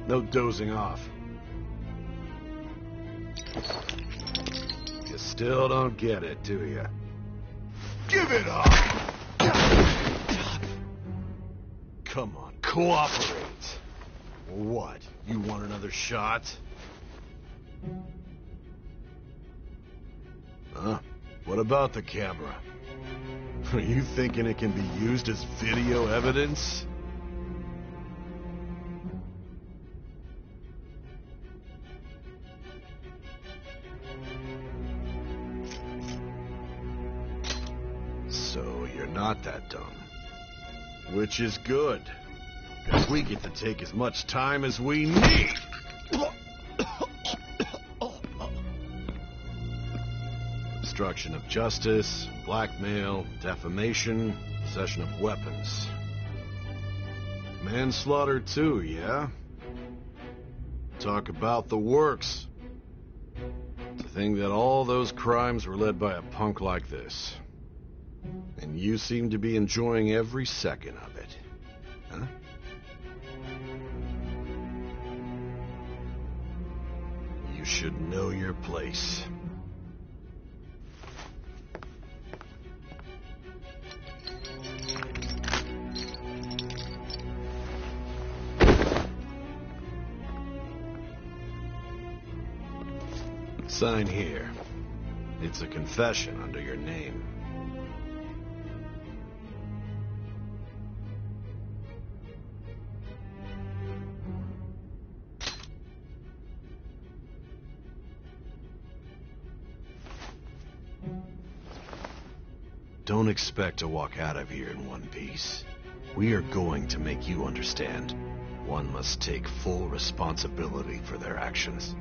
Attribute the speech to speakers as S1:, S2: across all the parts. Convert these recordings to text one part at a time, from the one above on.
S1: No dozing off. You still don't get it, do you? Give it up! Come on, cooperate. What? You want another shot? Huh? What about the camera? Are you thinking it can be used as video evidence? So you're not that dumb. Which is good. Because we get to take as much time as we need. Obstruction of justice, blackmail, defamation, possession of weapons. Manslaughter too, yeah? Talk about the works. To think that all those crimes were led by a punk like this. And you seem to be enjoying every second of it. Huh? You should know your place. Sign here. It's a confession under your name. Don't expect to walk out of here in one piece. We are going to make you understand. One must take full responsibility for their actions.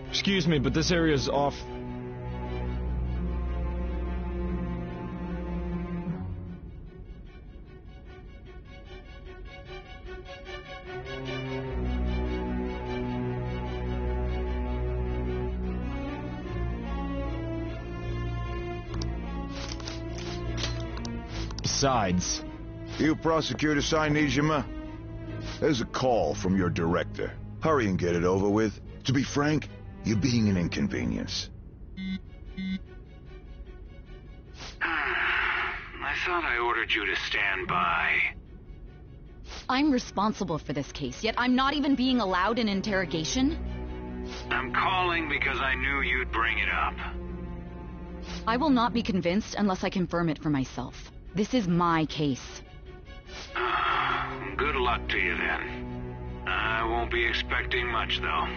S2: Excuse me, but this area's off. Besides...
S3: You prosecutor sign Nijima? There's a call from your director. Hurry and get it over with. To be frank, you're being an inconvenience.
S4: I thought I ordered you to stand by.
S5: I'm responsible for this case, yet I'm not even being allowed an interrogation?
S4: I'm calling because I knew you'd bring it up.
S5: I will not be convinced unless I confirm it for myself. This is my case.
S4: Good luck to you then. I won't be expecting much, though.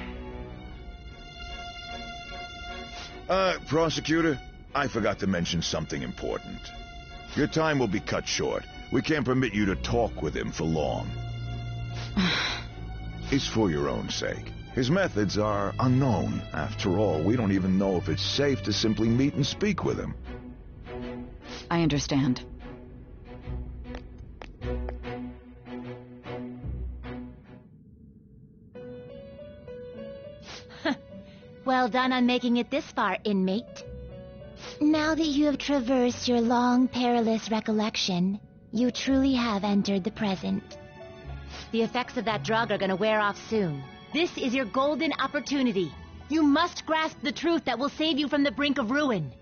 S3: Prosecutor, I forgot to mention something important. Your time will be cut short. We can't permit you to talk with him for long. It's for your own sake. His methods are unknown. After all, we don't even know if it's safe to simply meet and speak with him.
S5: I understand.
S6: Well done on making it this far, inmate. Now that you have traversed your long, perilous recollection, you truly have entered the present. The effects of that drug are gonna wear off soon. This is your golden opportunity. You must grasp the truth that will save you from the brink of ruin.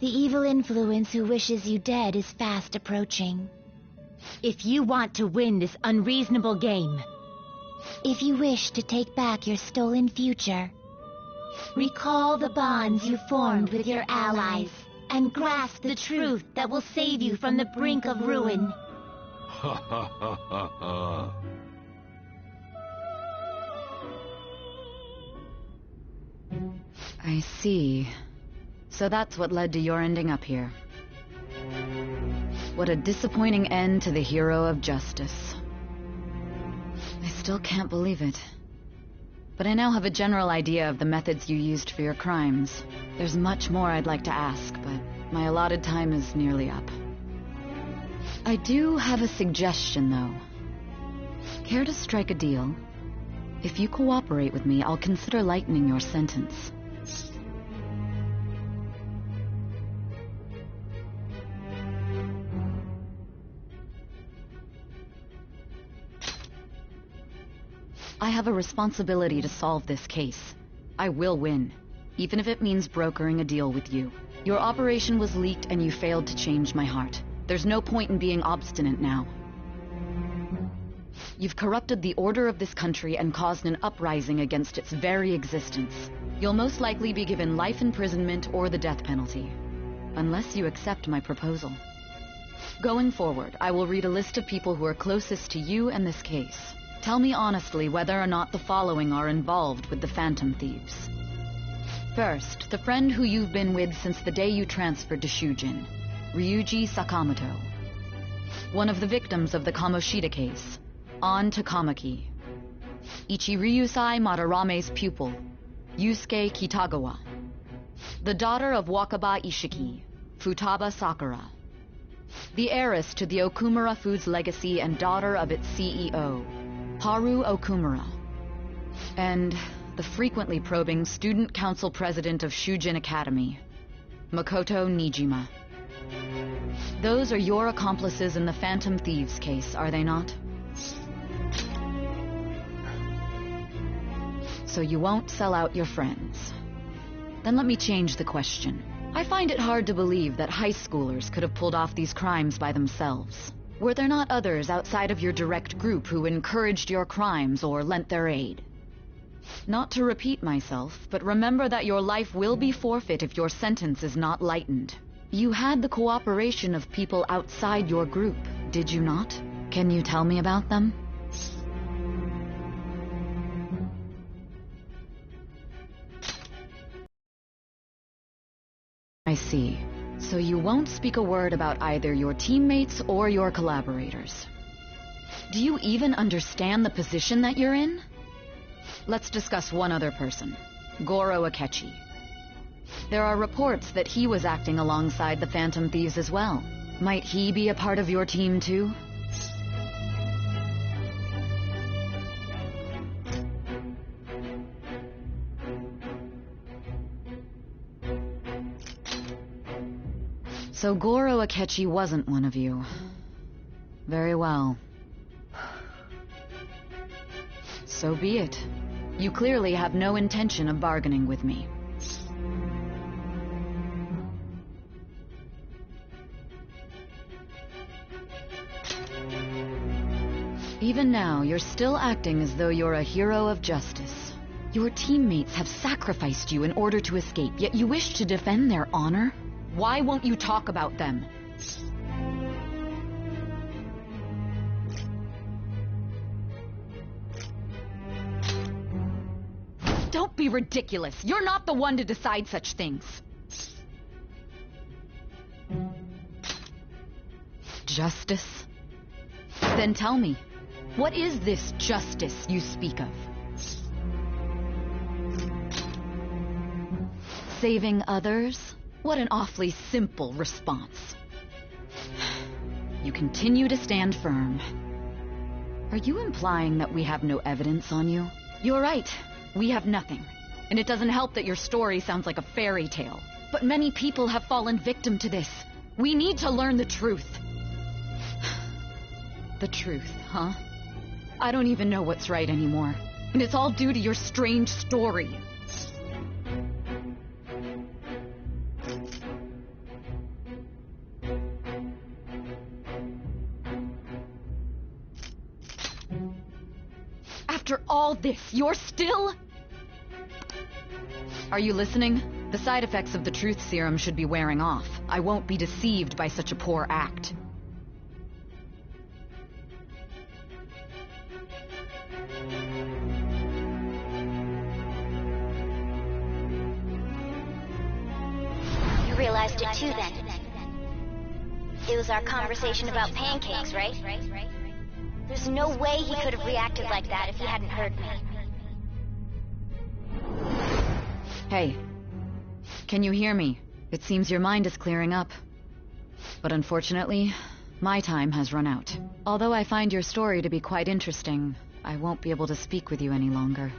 S6: The evil influence who wishes you dead is fast approaching. If you want to win this unreasonable game, if you wish to take back your stolen future, recall the bonds you formed with your allies, and grasp the truth that will save you from the brink of ruin.
S1: Ha ha ha ha ha.
S5: I see. So that's what led to your ending up here. What a disappointing end to the hero of justice. I still can't believe it. but I now have a general idea of the methods you used for your crimes. There's much more I'd like to ask, but my allotted time is nearly up. I do have a suggestion, though. Care to strike a deal? If you cooperate with me, I'll consider lightening your sentence. I have a responsibility to solve this case. I will win, even if it means brokering a deal with you. Your operation was leaked and you failed to change my heart. There's no point in being obstinate now. You've corrupted the order of this country and caused an uprising against its very existence. You'll most likely be given life imprisonment or the death penalty, unless you accept my proposal. Going forward, I will read a list of people who are closest to you and this case. Tell me honestly whether or not the following are involved with the Phantom Thieves. First, the friend who you've been with since the day you transferred to Shujin, Ryuji Sakamoto. One of the victims of the Kamoshida case, An Takamaki. Ichiryusai Madarame's pupil, Yusuke Kitagawa. The daughter of Wakaba Ishiki, Futaba Sakura. The heiress to the Okumura Foods legacy and daughter of its CEO, Haru Okumura. And the frequently probing student council president of Shujin Academy, Makoto Nijima. Those are your accomplices in the Phantom Thieves case, are they not? So you won't sell out your friends. Then let me change the question. I find it hard to believe that high schoolers could have pulled off these crimes by themselves. Were there not others outside of your direct group who encouraged your crimes or lent their aid? Not to repeat myself, but remember that your life will be forfeit if your sentence is not lightened. You had the cooperation of people outside your group, did you not? Can you tell me about them? I see. So you won't speak a word about either your teammates or your collaborators. Do you even understand the position that you're in? Let's discuss one other person, Goro Akechi. There are reports that he was acting alongside the Phantom Thieves as well. Might he be a part of your team too? So Goro Akechi wasn't one of you. Very well. So be it. You clearly have no intention of bargaining with me. Even now, you're still acting as though you're a hero of justice. Your teammates have sacrificed you in order to escape, yet you wish to defend their honor? Why won't you talk about them? Don't be ridiculous. You're not the one to decide such things. Justice? Then tell me, what is this justice you speak of? Saving others? What an awfully simple response. You continue to stand firm. Are you implying that we have no evidence on you? You're right. We have nothing. And it doesn't help that your story sounds like a fairy tale. But many people have fallen victim to this. We need to learn the truth. The truth, huh? I don't even know what's right anymore. And it's all due to your strange story. After all this, you're still... Are you listening? The side effects of the truth serum should be wearing off. I won't be deceived by such a poor act.
S6: You realized it too, then. It was our conversation about pancakes, right? There's no way he could have reacted like that if he hadn't heard me.
S5: Hey, can you hear me? It seems your mind is clearing up. But unfortunately, my time has run out. Although I find your story to be quite interesting, I won't be able to speak with you any longer.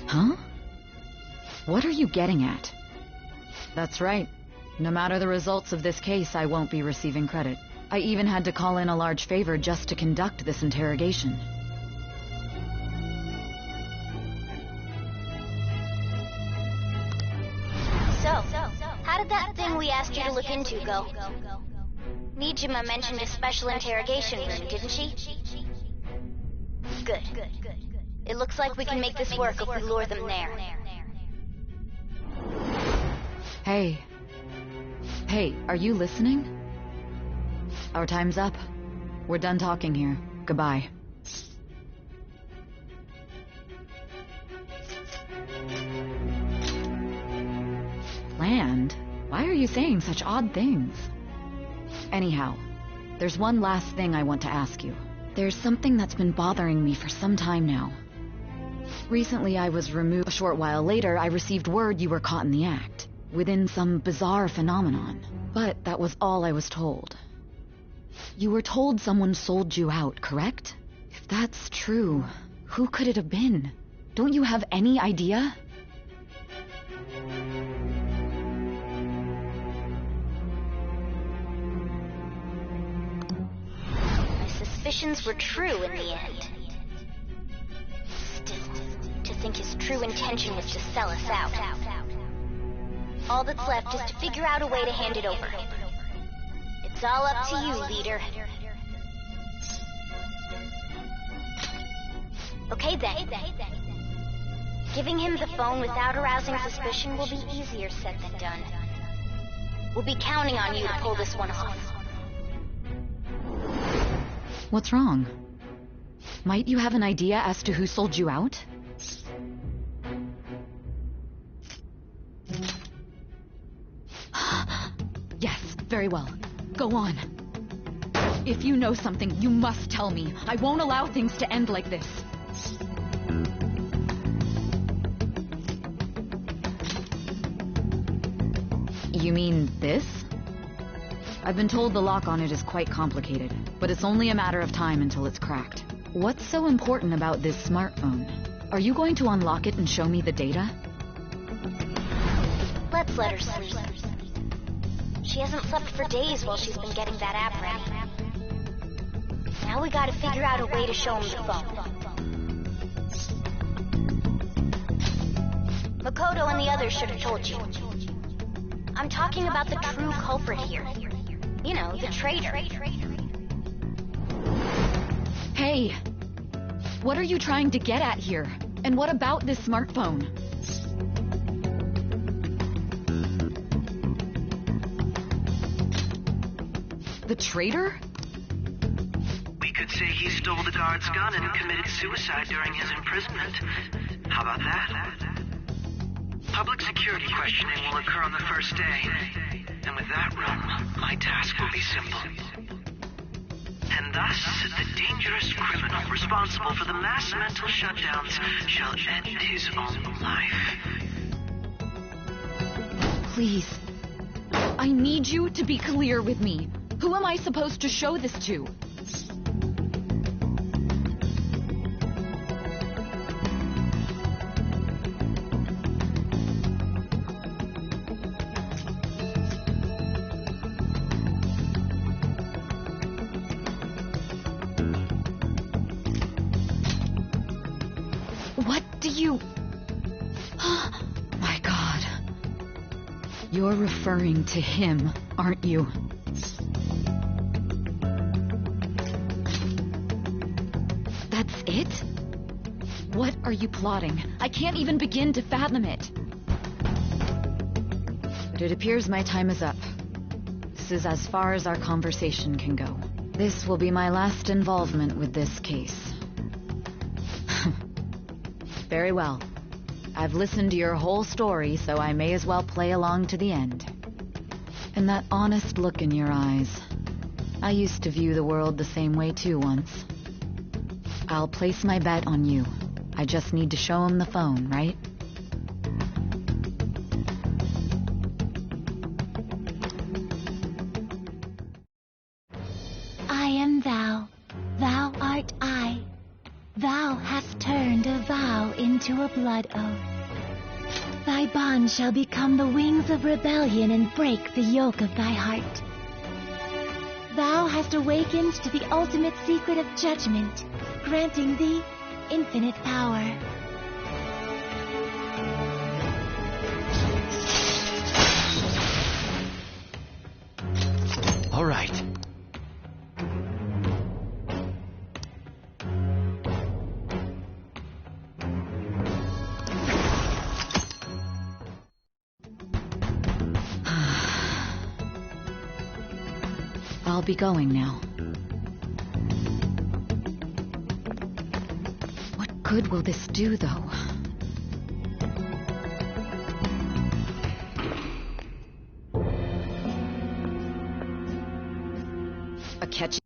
S5: Huh? What are you getting at? That's right. No matter the results of this case, I won't be receiving credit. I even had to call in a large favor just to conduct this interrogation.
S6: So, how did that thing we asked you to look into go? Nijima mentioned a special interrogation room, didn't she? Good. It looks like we can make this work if we lure them there.
S5: Hey. Hey, are you listening? Our time's up. We're done talking here. Goodbye. Planned? Why are you saying such odd things? Anyhow, there's one last thing I want to ask you. There's something that's been bothering me for some time now. Recently I was removed. A short while later, I received word you were caught in the act, within some bizarre phenomenon. But that was all I was told. You were told someone sold you out, correct? If that's true, who could it have been? Don't you have any idea?
S6: My suspicions were true in the end. Still, to think his true intention was to sell us out. All that's left is to figure out a way to hand it over. It's all up to you, leader. Okay then. Giving him the phone without arousing suspicion will be easier said than done. We'll be counting on you to pull this one off.
S5: What's wrong? Might you have an idea as to who sold you out? Yes, very well. Go on. If you know something, you must tell me. I won't allow things to end like this. You mean this? I've been told the lock on it is quite complicated, but it's only a matter of time until it's cracked. What's so important about this smartphone? Are you going to unlock it and show me the data?
S6: Let's let her sleep. She hasn't slept for days while she's been getting that app ready. Now we gotta figure out a way to show him the phone. Makoto and the others should have told you. I'm talking about the true culprit here. You know, the traitor.
S5: Hey! What are you trying to get at here? And what about this smartphone? The traitor?
S4: We could say he stole the guard's gun and committed suicide during his imprisonment. How about that? Public security questioning will occur on the first day. And with that room, my task will be simple. And thus, the dangerous criminal responsible for the mass mental shutdowns shall end his own life.
S5: Please. I need you to be clear with me. Who am I supposed to show this to? What do you... My God. You're referring to him, aren't you? That's it? What are you plotting? I can't even begin to fathom it. But it appears my time is up. This is as far as our conversation can go. This will be my last involvement with this case. Very well. I've listened to your whole story, so I may as well play along to the end. And that honest look in your eyes. I used to view the world the same way too once. I'll place my bet on you. I just need to show him the phone, right?
S6: I am thou, thou art I. Thou hast turned a vow into a blood oath. Thy bond shall become the wings of rebellion and break the yoke of thy heart. Thou hast awakened to the ultimate secret of judgment, granting thee infinite power.
S7: All right.
S5: I'll be going now. What good will this do, though? A catchy...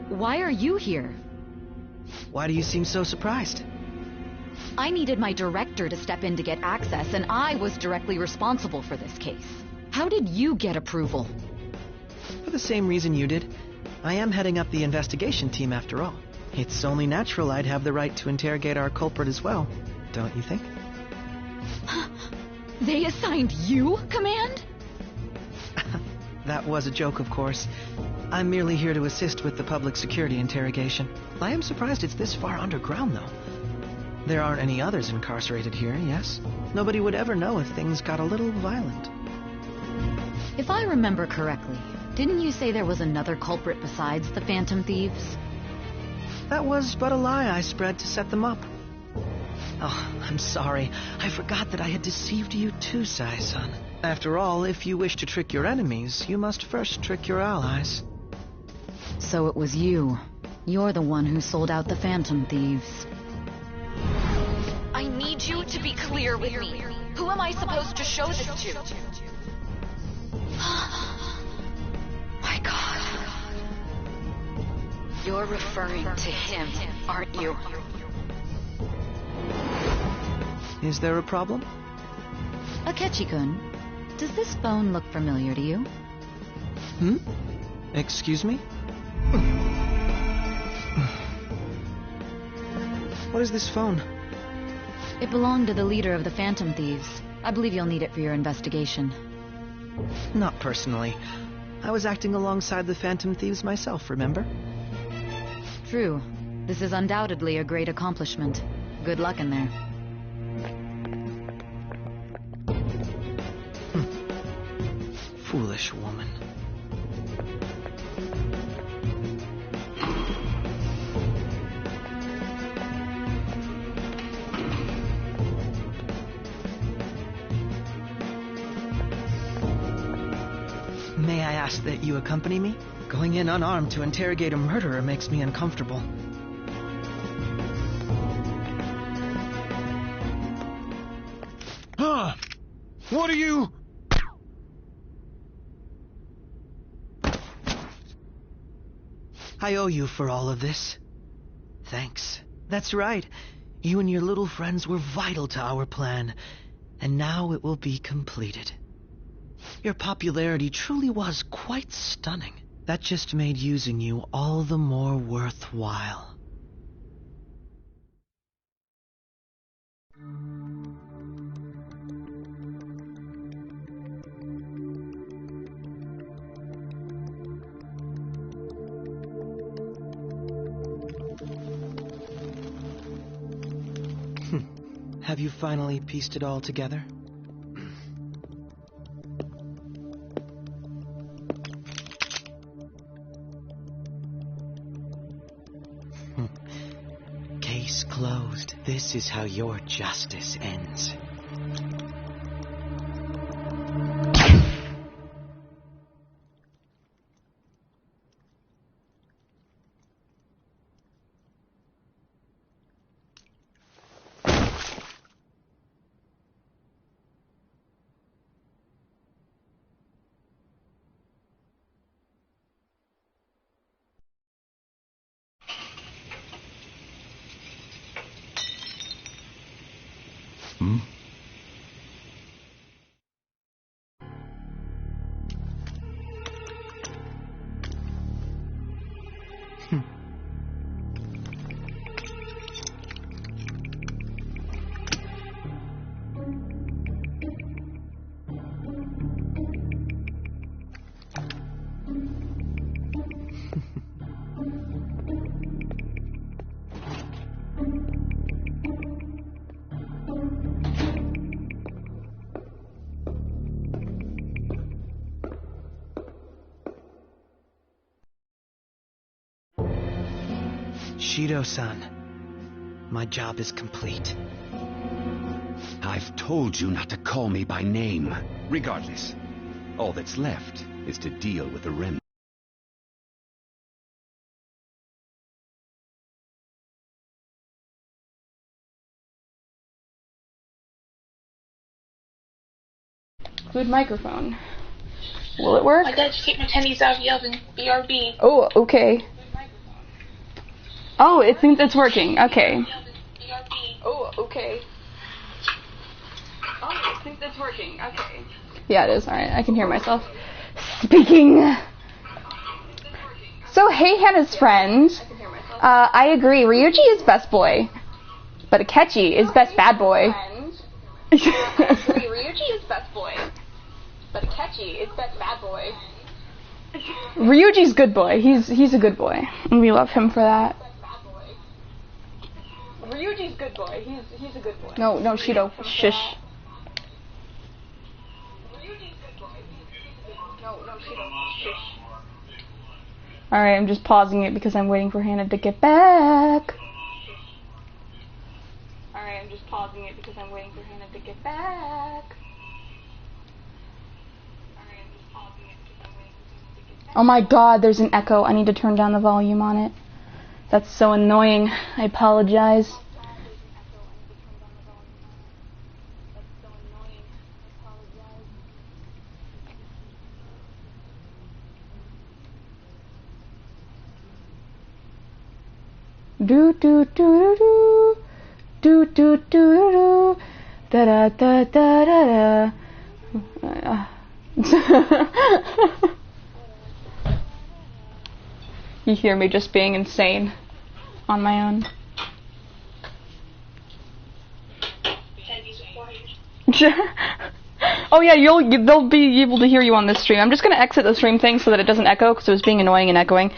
S5: Why are you here?
S7: Why do you seem so surprised?
S5: I needed my director to step in to get access, and I was directly responsible for this case. How did you get approval?
S7: For the same reason you did. I am heading up the investigation team after all. It's only natural I'd have the right to interrogate our culprit as well, don't you think?
S5: They assigned you command?
S7: That was a joke, of course. I'm merely here to assist with the public security interrogation. I am surprised it's this far underground, though. There aren't any others incarcerated here, yes? Nobody would ever know if things got a little violent.
S5: If I remember correctly, didn't you say there was another culprit besides the Phantom Thieves?
S7: That was but a lie I spread to set them up. Oh, I'm sorry. I forgot that I had deceived you too, Sai-san. After all, if you wish to trick your enemies, you must first trick your allies.
S5: So it was you. You're the one who sold out the Phantom Thieves. I need you to be clear with me. Who am I supposed to show this to? My God. You're referring to him, aren't you?
S7: Is there a problem?
S5: Akechi-kun, does this phone look familiar to you?
S7: Excuse me? What is this phone?
S5: It belonged to the leader of the Phantom Thieves. I believe you'll need it for your investigation.
S7: Not personally. I was acting alongside the Phantom Thieves myself, remember?
S5: True. This is undoubtedly a great accomplishment. Good luck in there.
S7: Foolish woman. May I ask that you accompany me? Going in unarmed to interrogate a murderer makes me uncomfortable.
S1: Huh? What are you...
S7: I owe you for all of this. Thanks. That's right. You and your little friends were vital to our plan. and now it will be completed. Your popularity truly was quite stunning. That just made using you all the more worthwhile. Have you finally pieced it all together? Case closed. This is how your justice ends. Shido-san, my job is complete.
S8: I've told you not to call me by name. Regardless, all that's left is to deal with the remnant.
S9: Good microphone. Will it work?
S10: My dad just take my tennies out of the oven. BRB.
S9: Oh, okay. Oh, it thinks it's working. Okay. Oh, okay. Oh, it thinks it's working. Okay. Yeah, it is. Alright, I can hear myself speaking. So, hey, Hannah's friend. I agree. Ryuji is best boy. But Akechi is best bad boy. Ryuji is best boy. But Akechi is best bad boy. Ryuji's good boy. He's a good boy. And we love him for that. Ryuji's good boy. He's a good boy. No, Shido. Shush. Ryuji's good boy. No, Shido. Shush. Alright, I'm just pausing it because I'm waiting for Hannah to get back. Alright, I'm just pausing it because I'm waiting for Hannah to get back. Oh my god, there's an echo. I need to turn down the volume on it. That's so annoying. I apologize. Do do do do do do do do da da da da da da. You hear me just being insane on my own. Oh yeah, they'll be able to hear you on this stream. I'm just gonna exit the stream thing so that it doesn't echo because it was being annoying and echoing.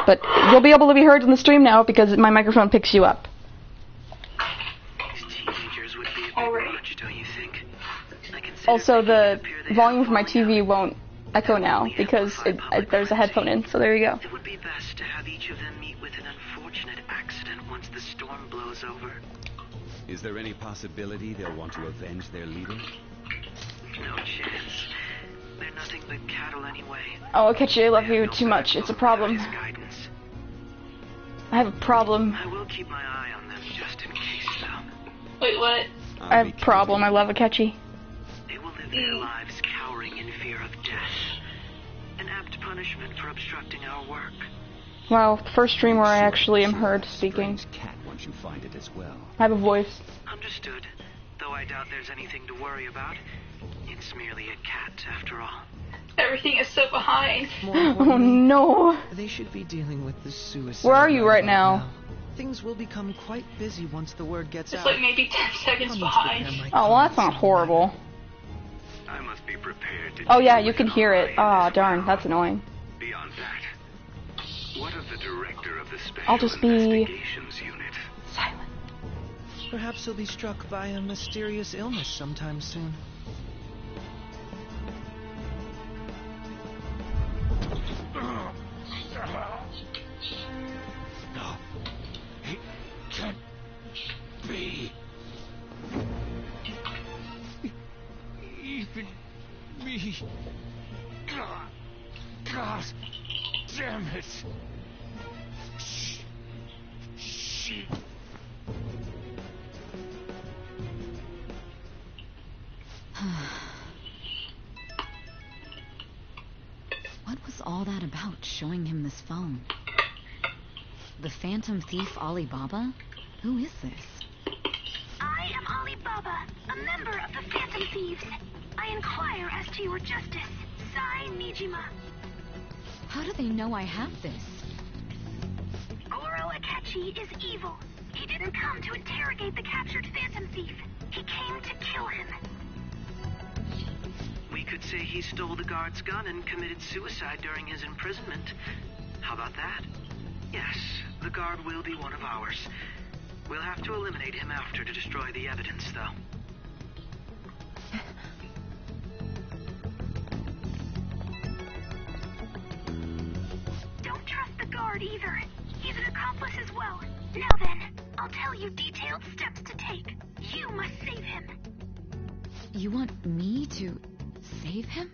S9: But you'll be able to be heard in the stream now because my microphone picks you up. Also, the volume from my TV won't echo now because there's a headphone in, so there you go.
S4: It would be best to have each of them meet with an unfortunate accident once the storm blows over.
S8: Is there any possibility they'll want to avenge their leader?
S4: No chance. They're nothing but cattle anyway.
S9: Oh, Akechi, I love you too much. It's a problem. I have a problem.
S4: I will keep my eye on them just in case, though.
S10: Wait, what?
S9: I have a problem. I love Akechi.
S4: They will live their lives cowering in fear of death. An apt punishment for obstructing our work.
S9: Wow, first stream where I actually am heard speaking.
S8: Cat once you find it as well.
S9: I have a voice.
S4: Understood. Though Though I doubt there's anything to worry about. It's merely a cat, after all.
S10: Everything is so behind.
S7: More
S9: Oh
S7: importantly,
S9: no.
S7: they should be dealing with the suicide.
S9: Where are you right
S7: about
S9: now?
S7: Things will become quite busy once the word gets
S10: It's
S7: out.
S10: like maybe 10
S7: I'll
S10: seconds
S7: need to
S10: behind.
S7: prepare my
S9: Oh, well, that's not
S7: comments on
S9: horrible.
S4: I must be prepared to
S9: Oh yeah,
S4: deal
S9: you
S4: with
S9: can
S4: an
S9: hear it.
S4: almighty
S9: Ah,
S4: this
S9: darn,
S4: world.
S9: that's annoying.
S4: Beyond that, what of the director of the Special
S9: I'll just be
S4: Investigations Unit?
S9: silent.
S7: that. Perhaps he'll be struck by a mysterious illness sometime soon.
S8: No. It can't be. Even me. God damn it. She.
S5: What was all that about, showing him this phone? The Phantom Thief Alibaba? Who is this?
S6: I am Alibaba, a member of the Phantom Thieves. I inquire as to your justice. Sai Nijima.
S5: How do they know I have this?
S6: Goro Akechi is evil. He didn't come to interrogate the captured Phantom Thief. He came to kill him.
S4: We could say he stole the guard's gun and committed suicide during his imprisonment. How about that? Yes, the guard will be one of ours. We'll have to eliminate him after to destroy the evidence, though.
S6: Don't trust the guard either. He's an accomplice as well. Now then, I'll tell you detailed steps to take. You must save him.
S5: You want me to save him?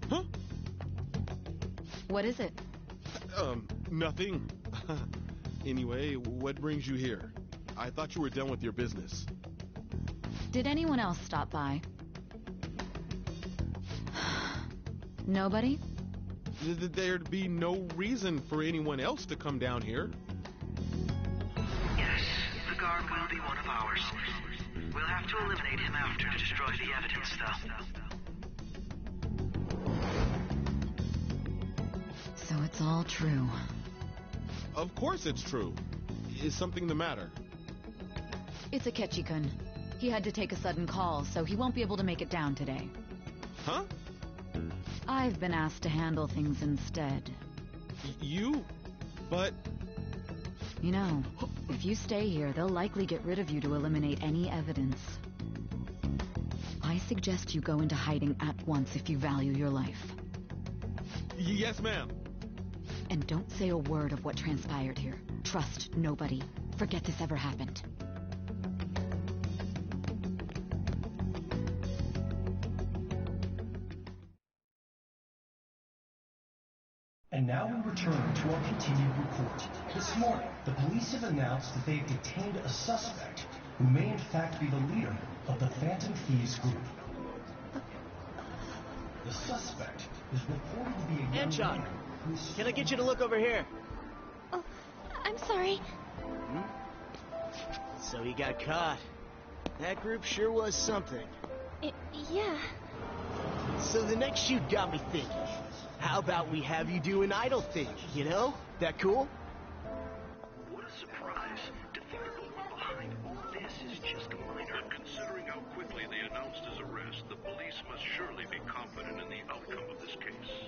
S11: Huh?
S5: What is it?
S11: Nothing. Anyway, what brings you here? I thought you were done with your business.
S5: Did anyone else stop by? Nobody?
S11: There'd be no reason for anyone else to come down here.
S4: Yes, the guard will be one of ours. We'll have to eliminate him after to destroy the evidence, though.
S5: So it's all true.
S11: Of course it's true. Is something the matter?
S5: It's Akechi-kun. He had to take a sudden call, so he won't be able to make it down today.
S11: Huh?
S5: I've been asked to handle things instead.
S11: You? But...
S5: You know, if you stay here, they'll likely get rid of you to eliminate any evidence. I suggest you go into hiding at once if you value your life.
S11: Yes, ma'am.
S5: And don't say a word of what transpired here. Trust nobody. Forget this ever happened.
S12: And now we return to our continued report. This morning, the police have announced that they have detained a suspect who may in fact be the leader of the Phantom Thieves group. The suspect is reported to be a young
S13: Anchon,
S12: man who is...
S13: can I get you to look over here?
S6: Oh, I'm sorry.
S13: So he got caught. That group sure was something.
S6: Yeah.
S13: So the next shoot got me thinking. How about we have you do an idol thing, you know? That cool?
S4: What a surprise to think that the one behind all this is just a minor.
S14: Considering how quickly they announced his arrest, the police must surely be confident in the outcome of this case.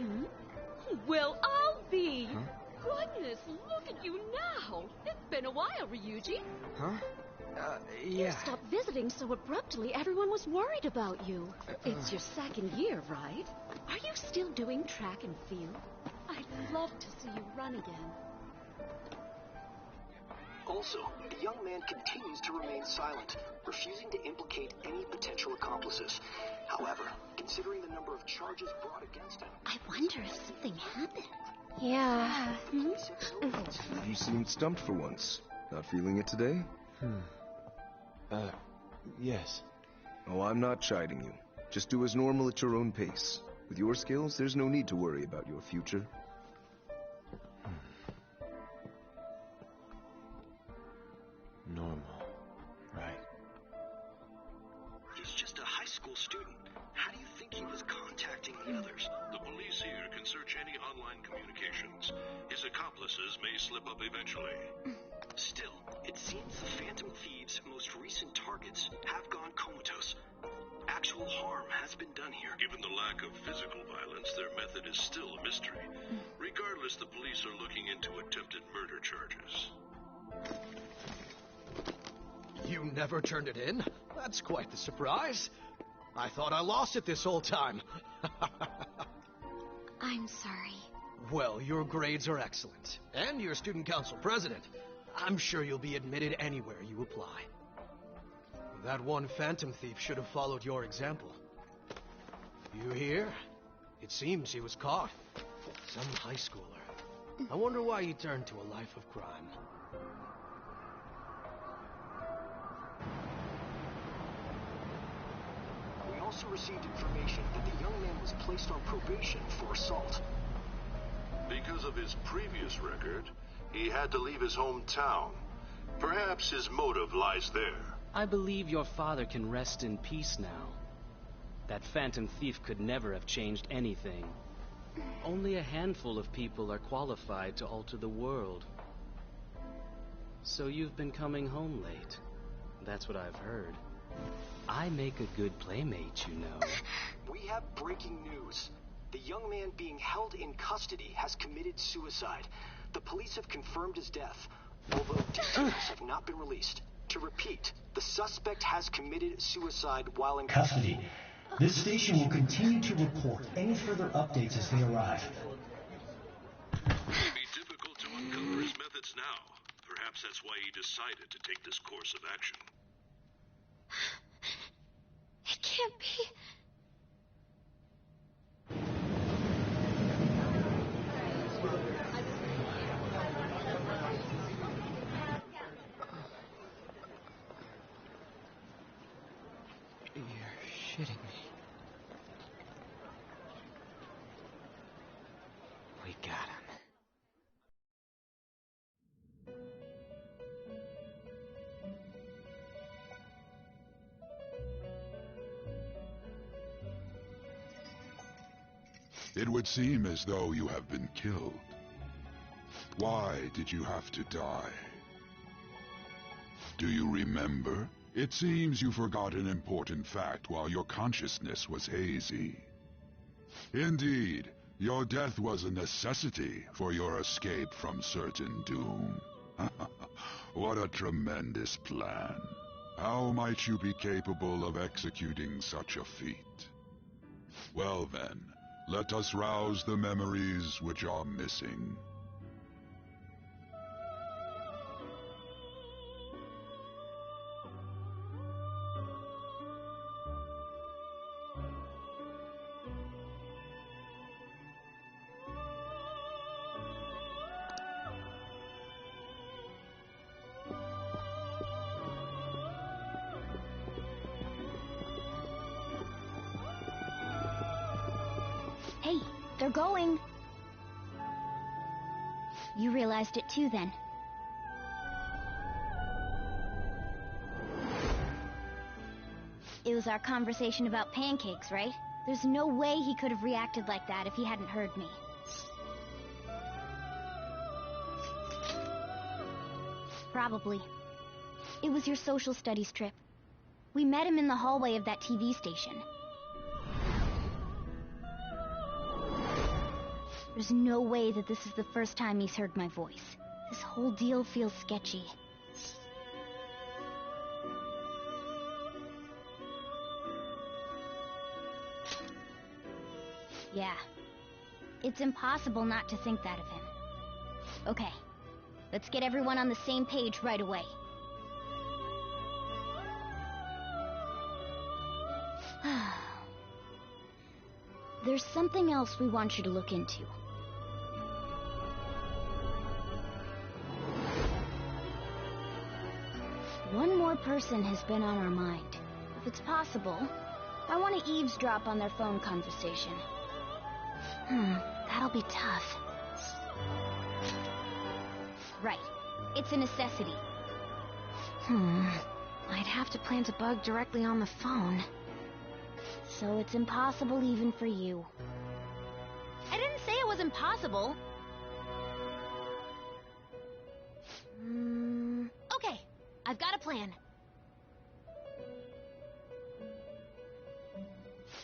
S15: Well, I'll be. Goodness, look at you now. It's been a while, Ryuji.
S13: Huh?
S15: You stopped visiting so abruptly, everyone was worried about you. It's your second year, right? Are you still doing track and field? I'd love to see you run again.
S16: Also, the young man continues to remain silent, refusing to implicate any potential accomplices. However, considering the number of charges brought against him...
S6: I wonder if something happened. Yeah.
S17: You seemed stumped for once. Not feeling it today?
S18: Yes.
S17: Oh, I'm not chiding you. Just do as normal at your own pace. With your skills, there's no need to worry about your future.
S12: Normal. Right.
S16: He's just a high school student. How do you think he was contacting the others?
S14: The police here can search any online communications. His accomplices may slip up eventually.
S16: Still, it seems the Phantom Thieves' most recent targets have gone comatose. Actual harm has been done here.
S14: Given the lack of physical violence, their method is still a mystery. Regardless, the police are looking into attempted murder charges.
S13: You never turned it in? That's quite the surprise. I thought I lost it this whole time.
S6: I'm sorry.
S13: Well, your grades are excellent. And you're student council president. I'm sure you'll be admitted anywhere you apply. That one phantom thief should have followed your example. You hear? It seems he was caught. Some high schooler. I wonder why he turned to a life of crime.
S16: We also received information that the young man was placed on probation for assault.
S14: Because of his previous record, he had to leave his hometown. Perhaps his motive lies there.
S18: I believe your father can rest in peace now. That phantom thief could never have changed anything. Only a handful of people are qualified to alter the world. So you've been coming home late. That's what I've heard. I make a good playmate, you know.
S16: We have breaking news. The young man being held in custody has committed suicide. The police have confirmed his death, although details have not been released. To repeat, the suspect has committed suicide while in
S12: Custody. This station will continue to report any further updates as they arrive.
S14: It may be difficult to uncover his methods now. Perhaps that's why he decided to take this course of action.
S6: It can't be.
S7: You're shitting me. We got him.
S19: It would seem as though you have been killed. Why did you have to die? Do you remember? It seems you forgot an important fact while your consciousness was hazy. Indeed, your death was a necessity for your escape from certain doom. What a tremendous plan. How might you be capable of executing such a feat? Well then, let us rouse the memories which are missing.
S6: Hey, they're going. You realized it too, then. It was our conversation about pancakes, right? There's no way he could have reacted like that if he hadn't heard me. Probably. It was your social studies trip. We met him in the hallway of that TV station. There's no way that this is the first time he's heard my voice. This whole deal feels sketchy. Yeah. It's impossible not to think that of him. Okay. Let's get everyone on the same page right away. There's something else we want you to look into. One more person has been on our mind.
S20: it's possible. I want to eavesdrop on their phone conversation. That'll be tough. Right. It's a necessity. I'd have to plant a bug directly on the phone. So it's impossible even for you. I didn't say it was impossible. Okay, I've got a plan.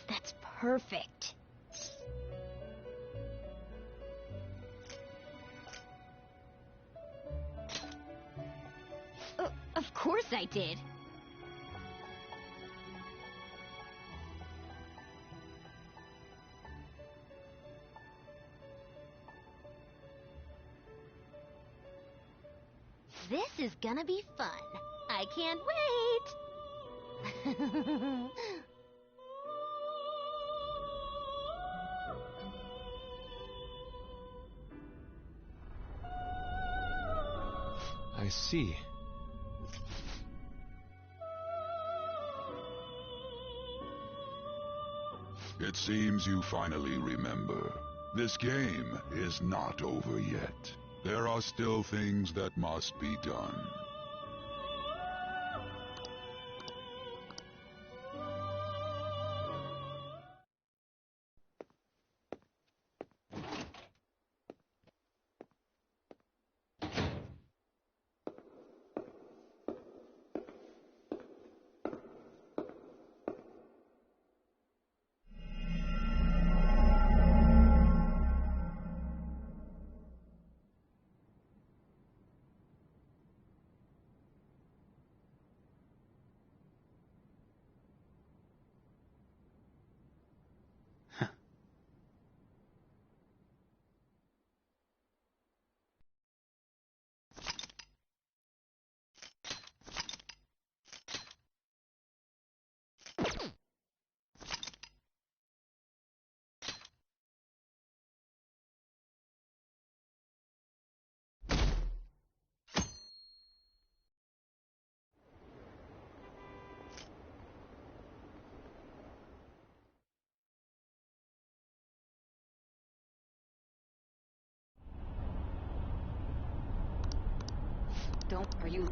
S20: That's perfect. Of course I did. This is gonna be fun. I can't wait.
S2: I see.
S19: It seems you finally remember. This game is not over yet. There are still things that must be done.
S5: Are you...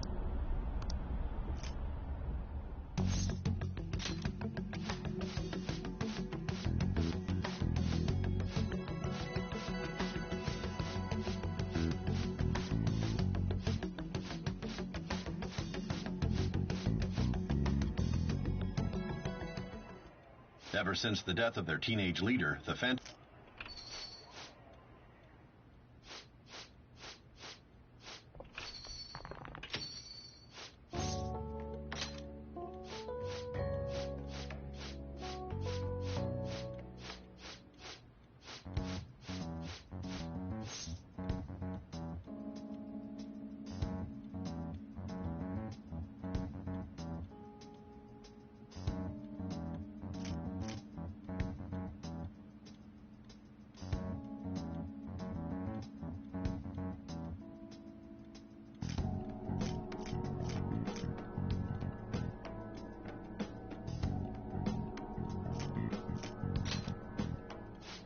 S21: Ever since the death of their teenage leader, the Phantom...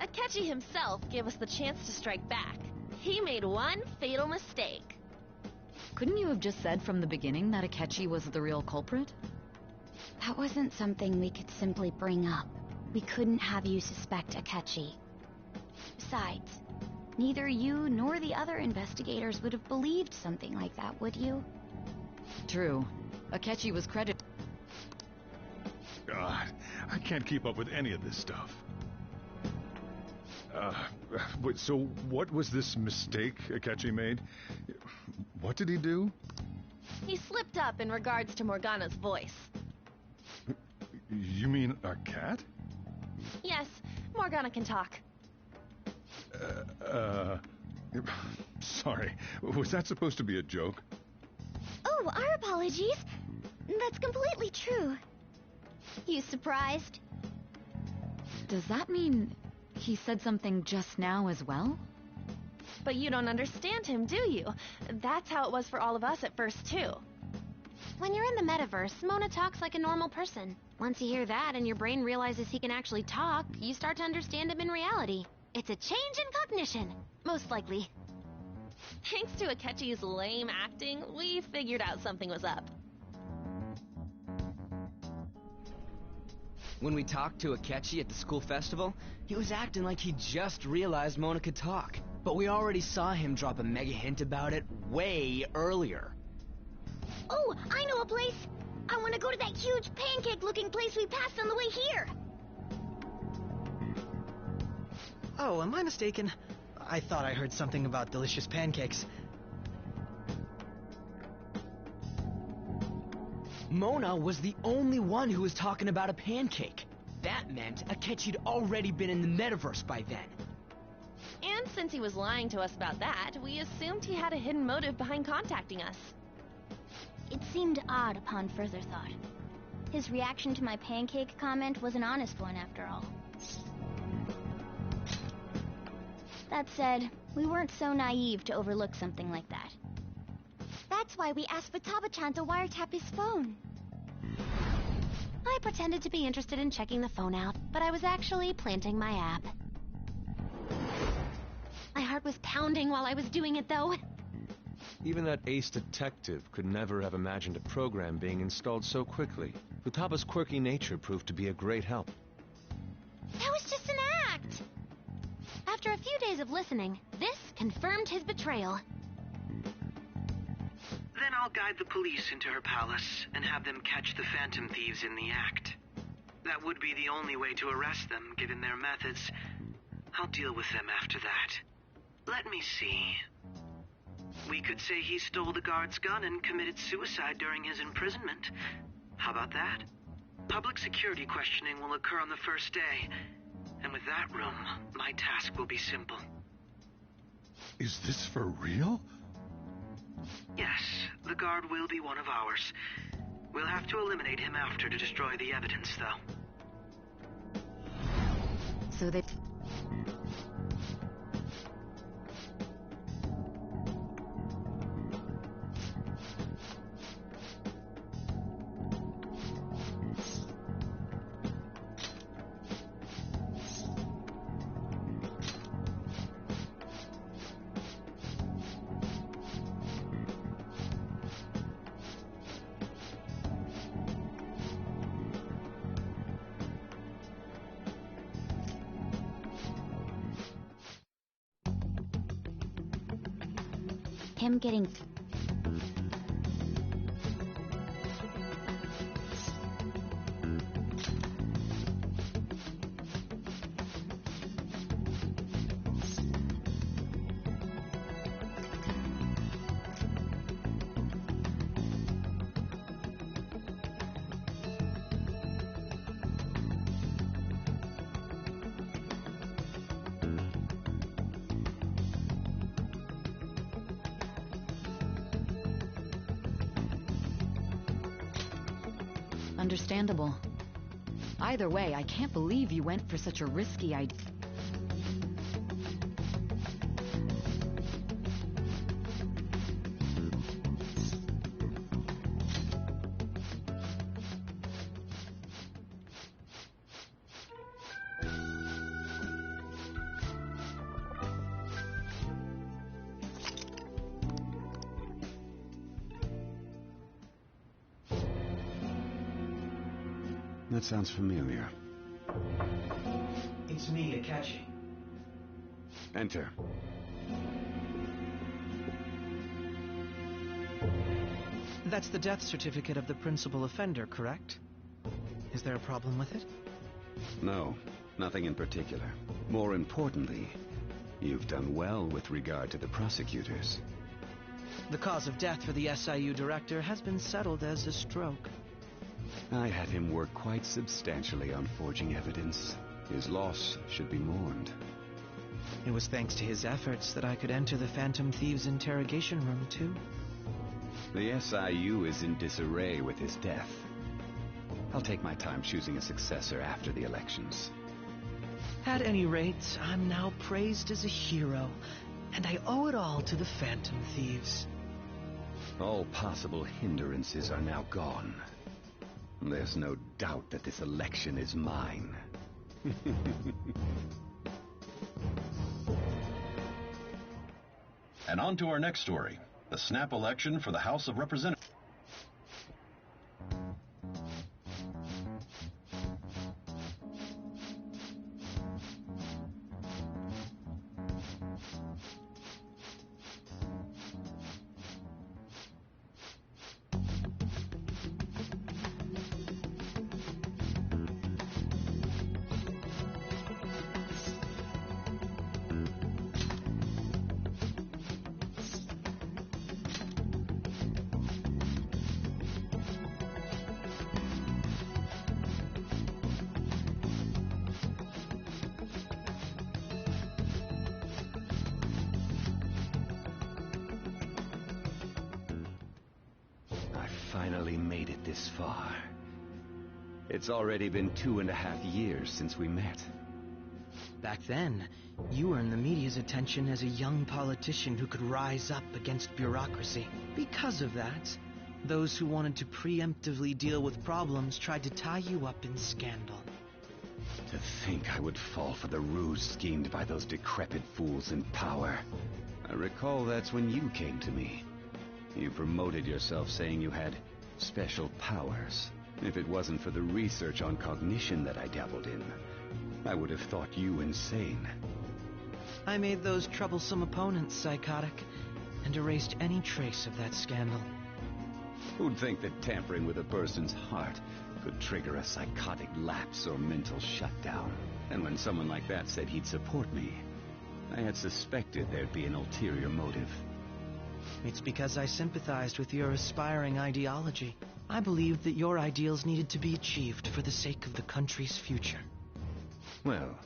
S22: Akechi himself gave us the chance to strike back. He made one fatal mistake.
S5: Couldn't you have just said from the beginning that Akechi was the real culprit?
S20: That wasn't something we could simply bring up. We couldn't have you suspect Akechi. Besides, neither you nor the other investigators would have believed something like that, would you?
S5: True. Akechi was credited.
S23: God, I can't keep up with any of this stuff. So what was this mistake Akechi made? What did he do?
S22: He slipped up in regards to Morgana's voice.
S23: You mean a cat?
S22: Yes, Morgana can talk.
S23: Sorry. Was that supposed to be a joke?
S20: Oh, our apologies. That's completely true. You surprised?
S5: Does that mean he said something just now as well?
S22: But you don't understand him, do you? That's how it was for all of us at first, too.
S20: When you're in the metaverse, Mona talks like a normal person.
S22: Once you hear that and your brain realizes he can actually talk, you start to understand him in reality. It's a change in cognition, most likely. Thanks to Akechi's lame acting, we figured out something was up.
S1: When we talked to Akechi at the school festival, he was acting like he just realized Mona could talk. But we already saw him drop a mega hint about it way earlier.
S6: Oh, I know a place! I want to go to that huge pancake-looking place we passed on the way here!
S7: Oh, am I mistaken? I thought I heard something about delicious pancakes.
S1: Mona was the only one who was talking about a pancake. That meant Akechi'd already been in the metaverse by then.
S22: And since he was lying to us about that, we assumed he had a hidden motive behind contacting us.
S6: It seemed odd upon further thought. His reaction to my pancake comment was an honest one, after all. That said, we weren't so naive to overlook something like that. That's why we asked Futaba-chan to wiretap his phone.
S22: I pretended to be interested in checking the phone out, but I was actually planting my app. My heart was pounding while I was doing it, though.
S2: Even that ace detective could never have imagined a program being installed so quickly. Futaba's quirky nature proved to be a great help.
S22: That was just an act! After a few days of listening, this confirmed his betrayal.
S4: Then I'll guide the police into her palace and have them catch the Phantom Thieves in the act. That would be the only way to arrest them, given their methods. I'll deal with them after that. Let me see. We could say he stole the guard's gun and committed suicide during his imprisonment. How about that? Public security questioning will occur on the first day. And with that room, my task will be simple.
S19: Is this for real?
S4: Yes, the guard will be one of ours. We'll have to eliminate him after to destroy the evidence, though.
S5: So that...
S6: Him getting...
S5: Understandable. Either way, I can't believe you went for such a risky idea.
S8: That sounds familiar.
S12: It's me, Akechi.
S8: Enter.
S7: That's the death certificate of the principal offender, correct? Is there a problem with it?
S8: No, nothing in particular. More importantly, you've done well with regard to the prosecutors.
S7: The cause of death for the SIU director has been settled as a stroke.
S8: I had him work quite substantially on forging evidence. His loss should be mourned.
S7: It was thanks to his efforts that I could enter the Phantom Thieves' interrogation room, too.
S8: The SIU is in disarray with his death. I'll take my time choosing a successor after the elections.
S7: At any rate, I'm now praised as a hero, and I owe it all to the Phantom Thieves.
S8: All possible hindrances are now gone. There's no doubt that this election is mine.
S21: And on to our next story, the snap election for the House of Representatives.
S8: Finally made it this far. It's already been 2.5 years since we met.
S7: Back then, you earned the media's attention as a young politician who could rise up against bureaucracy. Because of that, those who wanted to preemptively deal with problems tried to tie you up in scandal.
S8: To think I would fall for the ruse schemed by those decrepit fools in power. I recall that's when you came to me. You promoted yourself saying you had special powers. If it wasn't for the research on cognition that I dabbled in, I would have thought you insane.
S7: I made those troublesome opponents psychotic and erased any trace of that scandal.
S8: Who'd think that tampering with a person's heart could trigger a psychotic lapse or mental shutdown? And when someone like that said he'd support me, I had suspected there'd be an ulterior motive.
S7: It's because I sympathized with your aspiring ideology. I believed that your ideals needed to be achieved for the sake of the country's future.
S8: Well,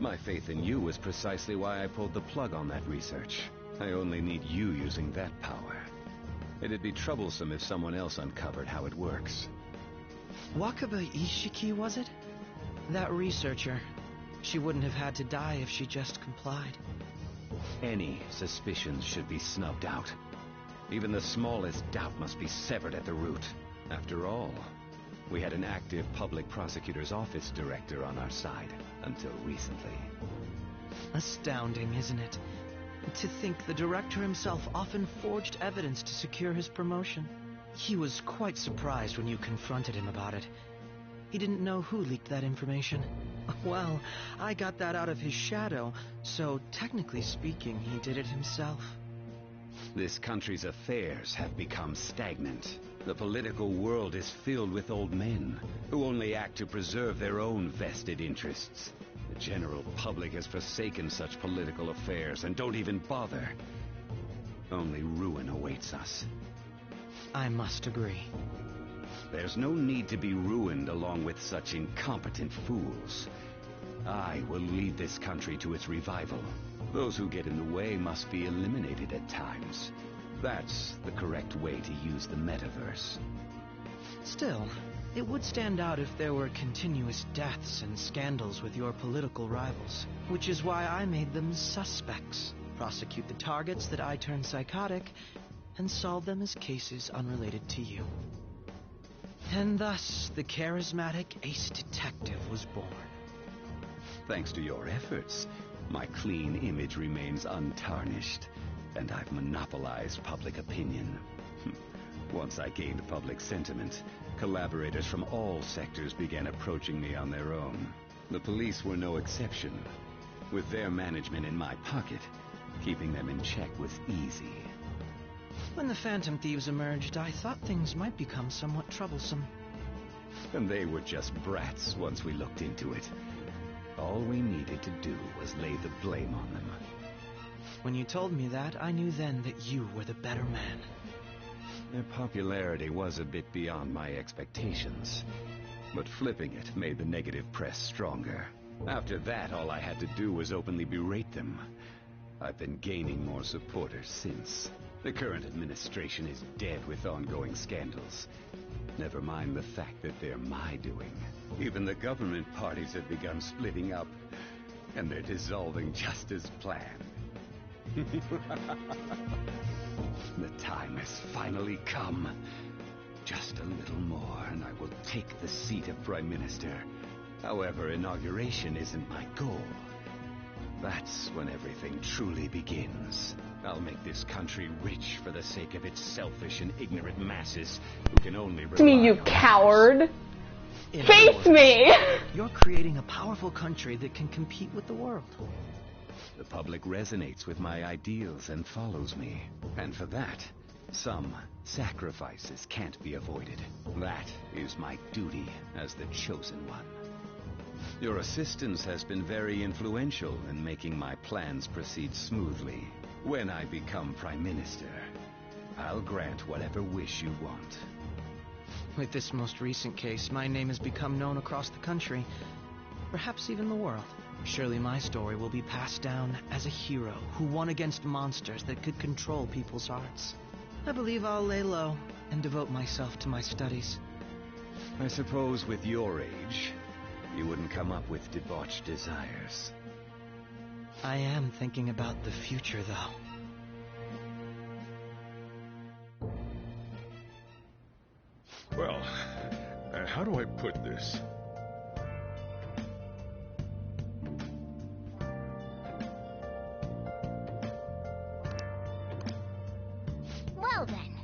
S8: my faith in you was precisely why I pulled the plug on that research. I only need you using that power. It'd be troublesome if someone else uncovered how it works.
S7: Wakaba Ishiki, was it? That researcher. She wouldn't have had to die if she just complied.
S8: Any suspicions should be snubbed out. Even the smallest doubt must be severed at the root. After all, we had an active public prosecutor's office director on our side until recently.
S7: Astounding, isn't it? To think the director himself often forged evidence to secure his promotion. He was quite surprised when you confronted him about it. He didn't know who leaked that information. Well, I got that out of his shadow, so technically speaking, he did it himself.
S8: This country's affairs have become stagnant. The political world is filled with old men who only act to preserve their own vested interests. The general public has forsaken such political affairs and don't even bother. Only ruin awaits us.
S7: I must agree.
S8: There's no need to be ruined along with such incompetent fools. I will lead this country to its revival. Those who get in the way must be eliminated at times. That's the correct way to use the metaverse.
S7: Still, it would stand out if there were continuous deaths and scandals with your political rivals, which is why I made them suspects. Prosecute the targets that I turn psychotic, and solve them as cases unrelated to you. And thus, the charismatic ace detective was born.
S8: Thanks to your efforts, my clean image remains untarnished, and I've monopolized public opinion. Once I gained public sentiment, collaborators from all sectors began approaching me on their own. The police were no exception. With their management in my pocket, keeping them in check was easy.
S7: When the Phantom Thieves emerged, I thought things might become somewhat troublesome.
S8: And they were just brats once we looked into it. All we needed to do was lay the blame on them.
S7: When you told me that, I knew then that you were the better man.
S8: Their popularity was a bit beyond my expectations, but flipping it made the negative press stronger. After that, all I had to do was openly berate them. I've been gaining more supporters since. The current administration is dead with ongoing scandals. Never mind the fact that they're my doing. Even the government parties have begun splitting up, and they're dissolving just as planned. The time has finally come. Just a little more, and I will take the seat of Prime Minister. However, inauguration isn't my goal. That's when everything truly begins. I'll make this country rich for the sake of its selfish and ignorant masses who can only rely
S3: To me, you
S8: on
S3: coward.
S7: In other
S3: Face
S7: words,
S3: me!
S7: You're creating a powerful country that can compete with the world.
S8: The public resonates with my ideals and follows me. And for that, some sacrifices can't be avoided. That is my duty as the chosen one. Your assistance has been very influential in making my plans proceed smoothly. When I become Prime Minister, I'll grant whatever wish you want.
S7: With this most recent case, my name has become known across the country, perhaps even the world. Surely my story will be passed down as a hero who won against monsters that could control people's hearts. I believe I'll lay low and devote myself to my studies.
S8: I suppose with your age, you wouldn't come up with debauched desires.
S7: I am thinking about the future, though.
S23: Well, how do I put this?
S6: Well then.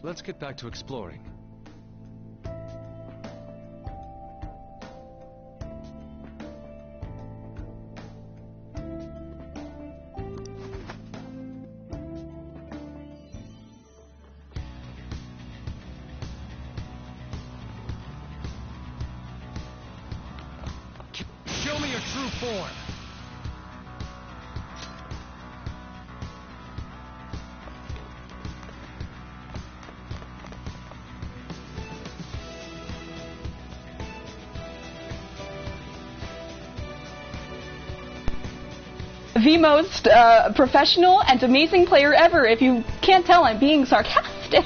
S2: Let's get back to exploring.
S13: Show me your true form.
S3: the most professional and amazing player ever. If you can't tell, I'm being sarcastic.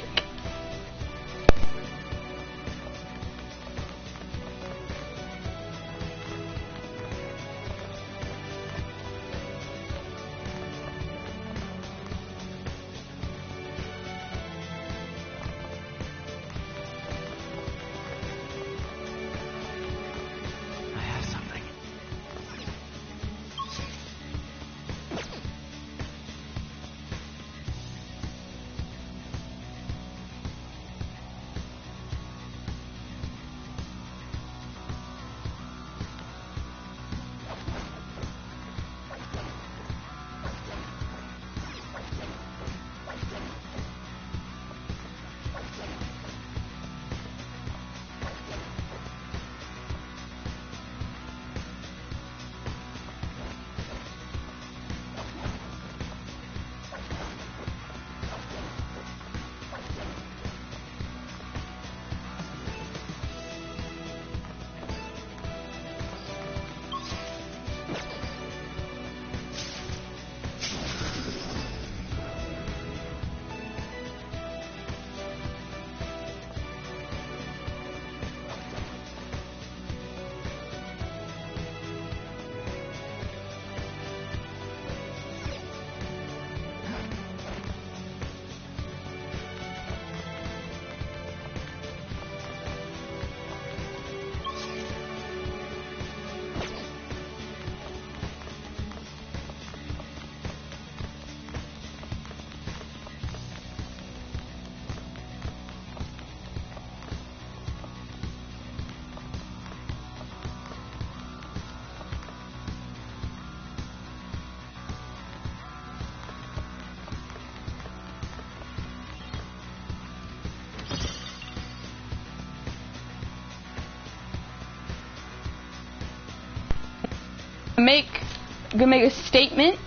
S3: Gonna make a statement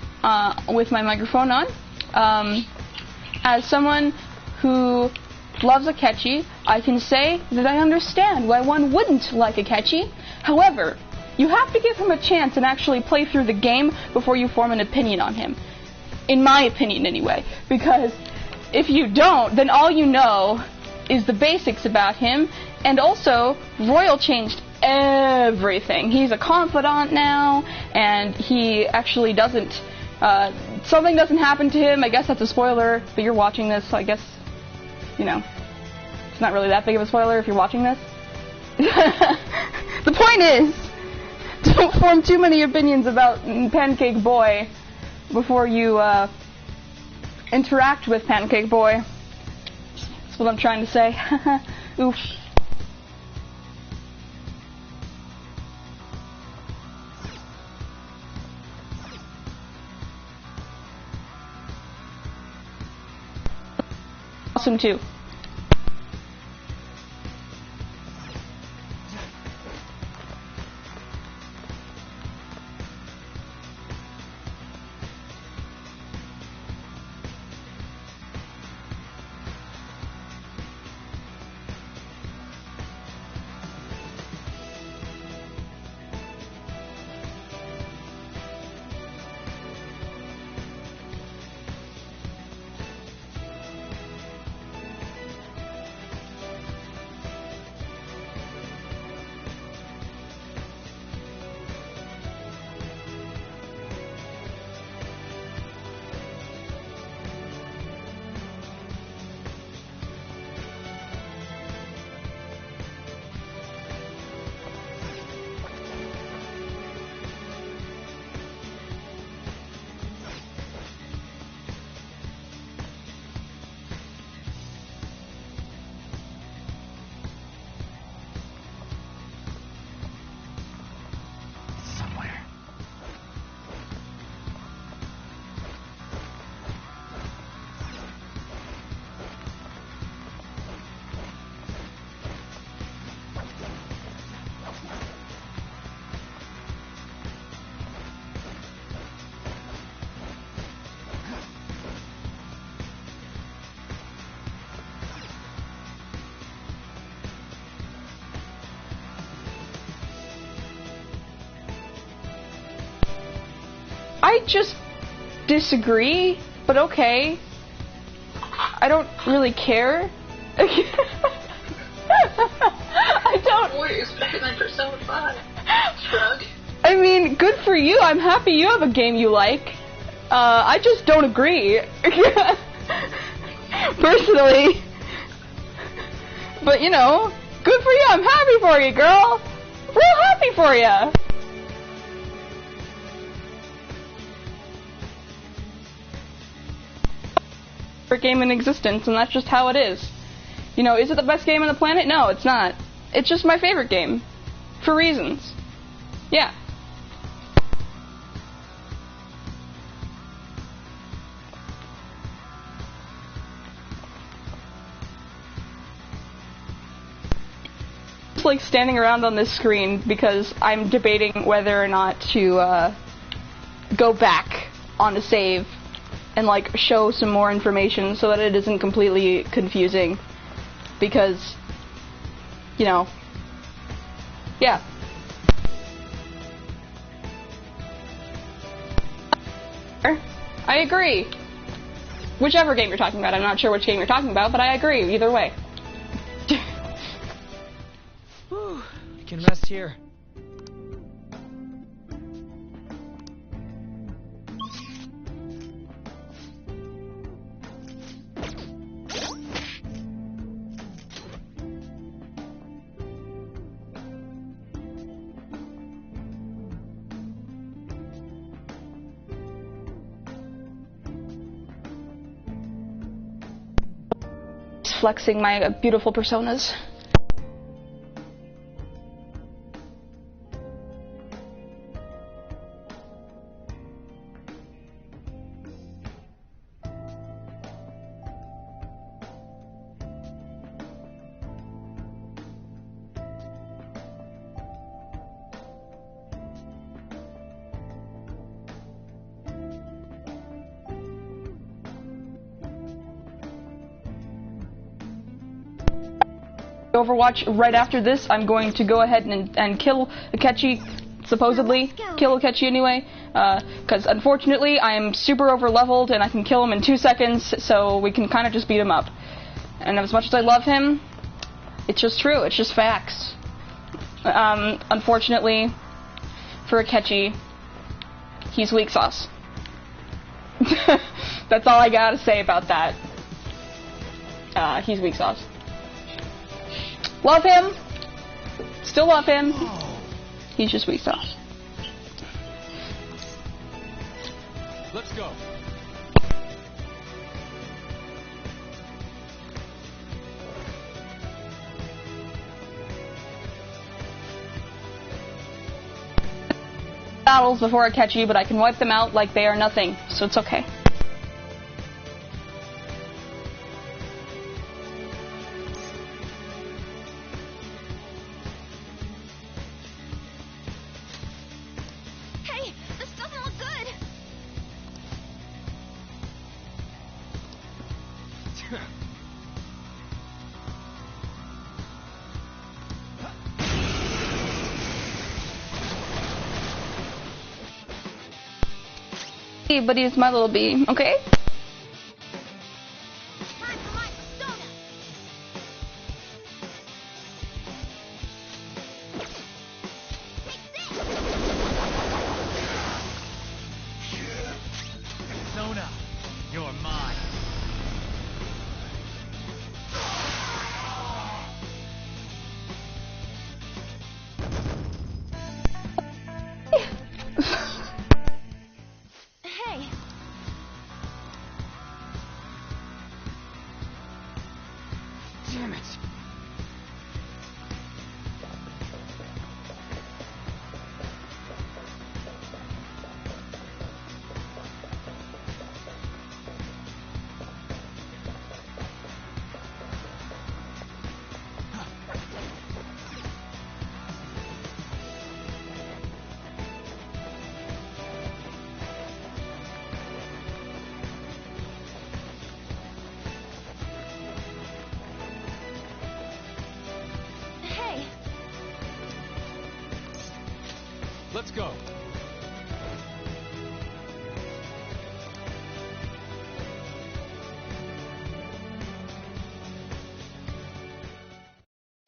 S3: with my microphone on. As someone who loves Akechi, I can say that I understand why one wouldn't like Akechi. However, you have to give him a chance and actually play through the game before you form an opinion on him. In my opinion, anyway. Because if you don't, then all you know is the basics about him, and also, Royal changed everything. He's a confidant now, and he actually doesn't, something doesn't happen to him. I guess that's a spoiler, but you're watching this, so I guess, you know, it's not really that big of a spoiler if you're watching this. The point is, don't form too many opinions about Pancake Boy before you, interact with Pancake Boy. That's what I'm trying to say. Oof. Awesome too. I just disagree, but okay. I don't really care. I don't.
S9: Warriors better than Persona 5. Shrug.
S3: I mean, good for you. I'm happy you have a game you like. I just don't agree. Personally. But, you know, good for you. I'm happy for you, girl. Real happy for you. Game in existence, and that's just how it is. You know, is it the best game on the planet? No, it's not. It's just my favorite game. For reasons. Yeah. It's like standing around on this screen because I'm debating whether or not to go back on a save and like show some more information so that it isn't completely confusing, because, you know, yeah. I agree. Whichever game you're talking about, I'm not sure which game you're talking about, but I agree either way.
S1: Whew, we can rest here.
S3: Flexing my beautiful personas. Overwatch right after this. I'm going to go ahead and kill Akechi, supposedly kill Akechi anyway, because unfortunately I am super over leveled and I can kill him in 2 seconds, so we can kind of just beat him up. And as much as I love him, it's just true, it's just facts. Unfortunately for Akechi, he's weak sauce. That's all I gotta say about that. He's weak sauce. Love him. Still love him. He's just weak sauce.
S2: Let's go.
S3: Battles before I catch you, but I can wipe them out like they are nothing, so it's okay. But he's my little bee, okay?
S10: Persona, you're mine.
S1: Damn it.
S2: Let's go.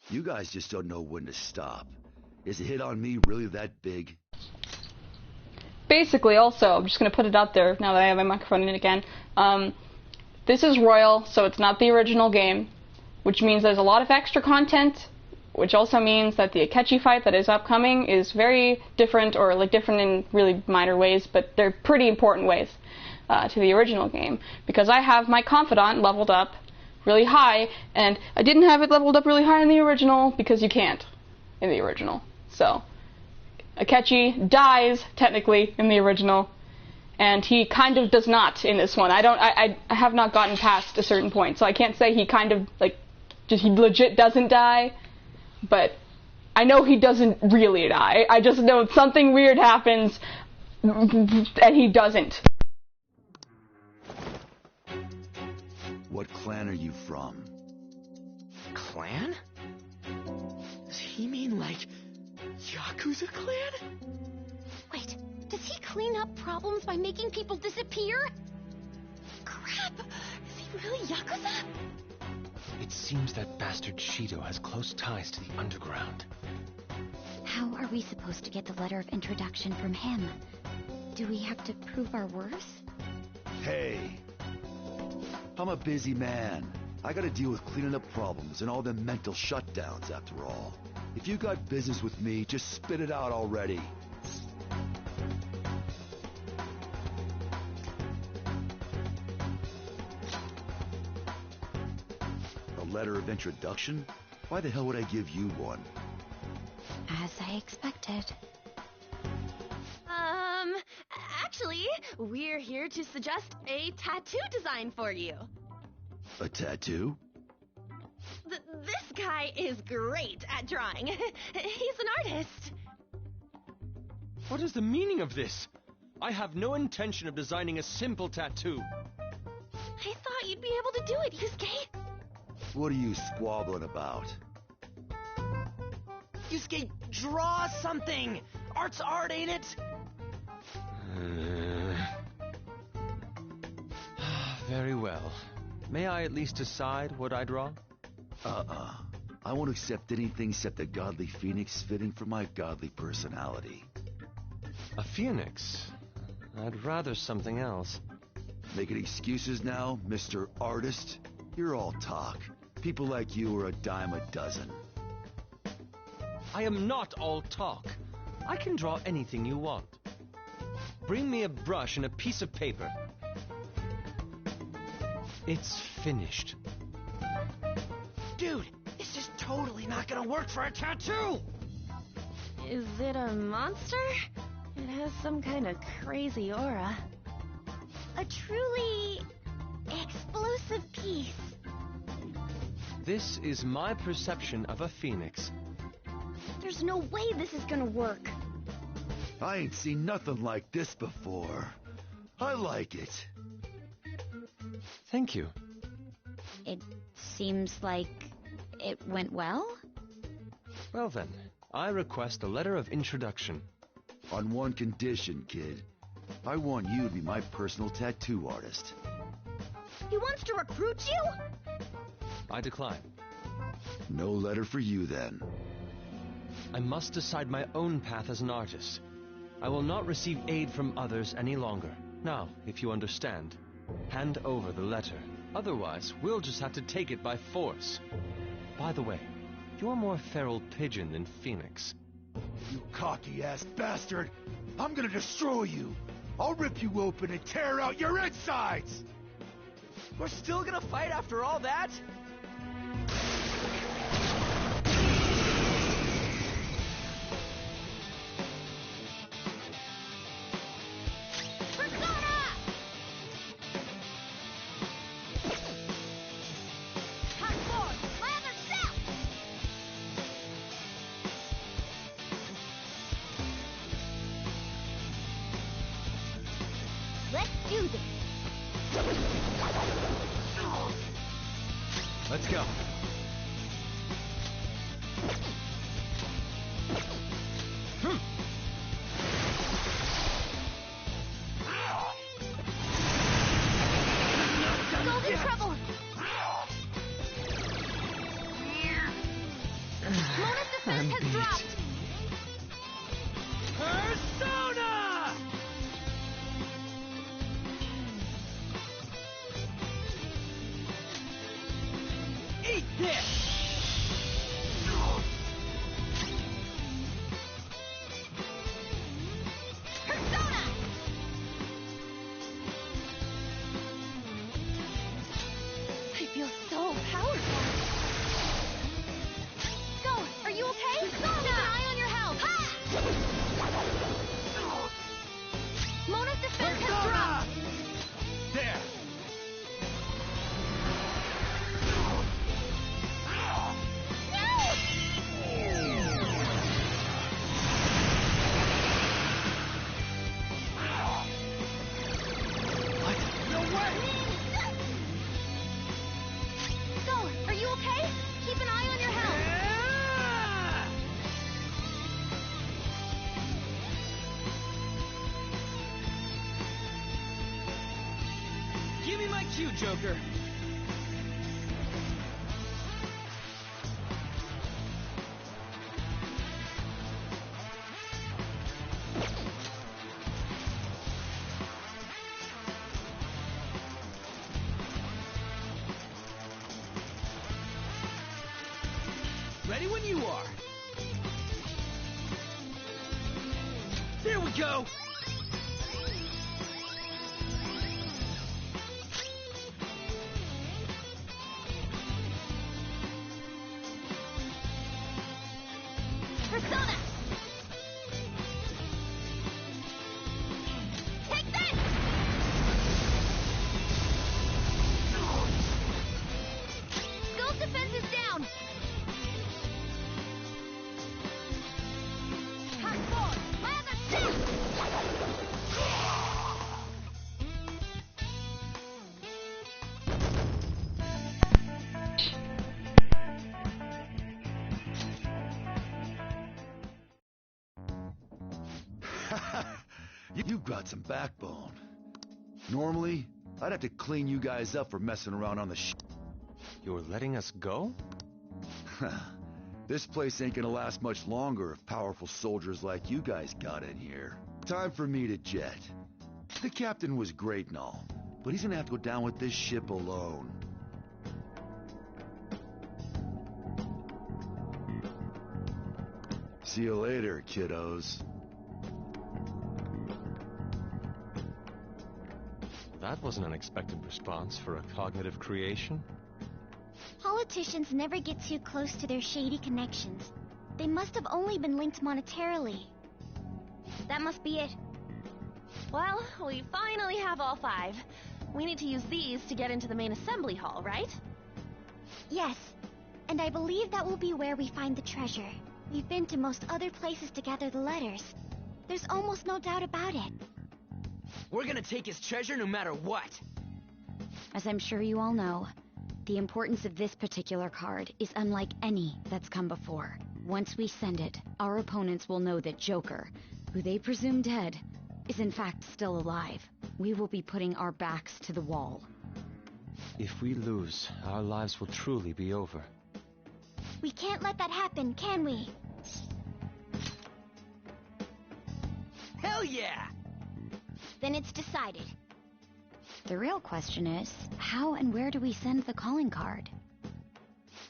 S11: You guys just don't know when to stop. Is the hit on me really that big?
S3: Basically, also, I'm just going to put it out there now that I have my microphone in again. This is Royal, so it's not the original game, which means there's a lot of extra content, which also means that the Akechi fight that is upcoming is very different, or like different in really minor ways, but they're pretty important ways to the original game. Because I have my Confidant leveled up really high, and I didn't have it leveled up really high in the original because you can't in the original. So Akechi dies technically in the original, and he kind of does not in this one. I have not gotten past a certain point, so I can't say he kind of like he legit doesn't die, but I know he doesn't really die. I just know something weird happens and he doesn't.
S11: What clan are you from?
S1: Clan? Does he mean like Yakuza clan?
S22: Wait, does he clean up problems by making people disappear? Crap! Is he really Yakuza?
S2: It seems that bastard Shido has close ties to the underground.
S20: How are we supposed to get the letter of introduction from him? Do we have to prove our worth?
S11: Hey! I'm a busy man. I gotta deal with cleaning up problems and all them mental shutdowns after all. If you got business with me, just spit it out already. A letter of introduction? Why the hell would I give you one?
S20: As I expected.
S22: Actually, we're here to suggest a tattoo design for you.
S11: A tattoo?
S22: This guy is great at drawing. He's an artist.
S2: What is the meaning of this? I have no intention of designing a simple tattoo.
S22: I thought you'd be able to do it, Yusuke.
S11: What are you squabbling about?
S1: Yusuke, draw something! Art's art, ain't it?
S2: Very well. May I at least decide what I draw?
S11: I won't accept anything except a godly phoenix fitting for my godly personality.
S2: A phoenix? I'd rather something else.
S11: Making excuses now, Mr. Artist? You're all talk. People like you are a dime a dozen.
S2: I am not all talk. I can draw anything you want. Bring me a brush and a piece of paper. It's finished.
S1: Dude, this is totally not gonna work for a tattoo!
S22: Is it a monster? It has some kind of crazy aura. A truly explosive piece.
S2: This is my perception of a phoenix.
S22: There's no way this is gonna work.
S11: I ain't seen nothing like this before. I like it.
S2: Thank you.
S20: It seems like it went well?
S2: Well then, I request a letter of introduction.
S11: On one condition, kid. I want you to be my personal tattoo artist.
S22: He wants to recruit you?
S2: I decline.
S11: No letter for you then.
S2: I must decide my own path as an artist. I will not receive aid from others any longer. Now, if you understand, hand over the letter. Otherwise, we'll just have to take it by force. By the way, you're more feral pigeon than phoenix.
S11: You cocky-ass bastard! I'm gonna destroy you! I'll rip you open and tear out your insides!
S1: We're still gonna fight after all that?
S22: Let's do this.
S2: Let's go.
S22: Girl's in trouble. defense has dropped!
S10: Persona! Eat this!
S22: Persona! I feel so powerful. Go! Are you okay? Keep an eye on your health! Mona's defense has dropped!
S10: There!
S22: No way! Go! Are you okay? Keep an eye on your health!
S1: Give me my cue, Joker. Ready when you are. There we go.
S22: Persona! Take this! Skull's defense is down! Cut forward! Lather
S11: You've got some backbone. Normally, I'd have to clean you guys up for messing around on the
S2: You're letting us go?
S11: This place ain't gonna last much longer if powerful soldiers like you guys got in here. Time for me to jet. The captain was great and all, but he's gonna have to go down with this ship alone. See you later, kiddos.
S2: That was an unexpected response for a cognitive creation.
S6: Politicians never get too close to their shady connections. They must have only been linked monetarily.
S22: That must be it. Well, we finally have all 5. We need to use these to get into the main assembly hall, right?
S6: Yes, and I believe that will be where we find the treasure. We've been to most other places to gather the letters. There's almost no doubt about it.
S1: We're gonna take his treasure no matter what.
S20: As I'm sure you all know, the importance of this particular card is unlike any that's come before. Once we send it, our opponents will know that Joker, who they presume dead, is in fact still alive. We will be putting our backs to the wall.
S2: If we lose, our lives will truly be over.
S6: We can't let that happen, can we?
S1: Hell yeah!
S6: Then it's decided.
S20: The real question is, how and where do we send the calling card?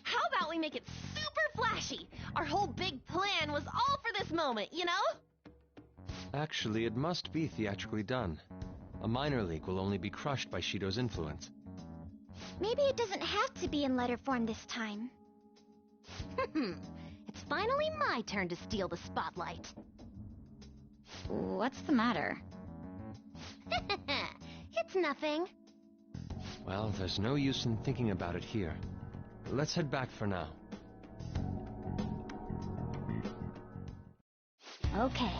S22: How about we make it super flashy? Our whole big plan was all for this moment, you know?
S2: Actually, it must be theatrically done. A minor league will only be crushed by Shido's influence.
S6: Maybe it doesn't have to be in letter form this time.
S22: It's finally my turn to steal the spotlight.
S20: What's the matter?
S22: It's nothing.
S2: Well, there's no use in thinking about it here. Let's head back for now.
S6: Okay.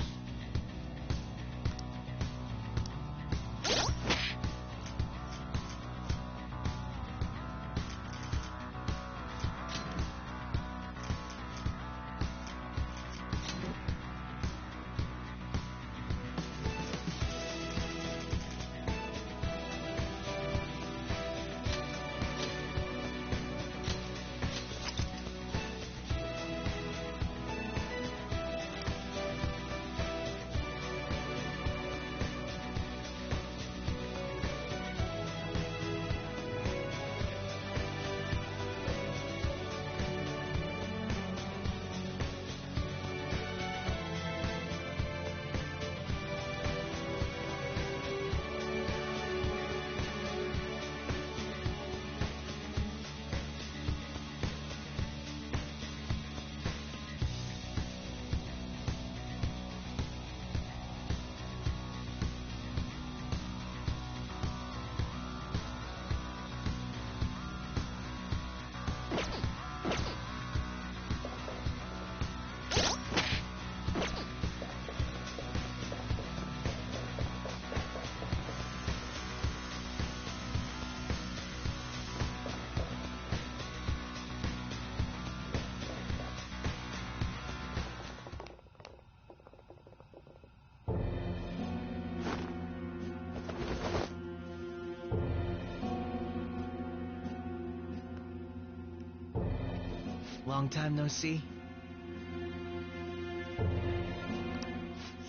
S7: Long time no see.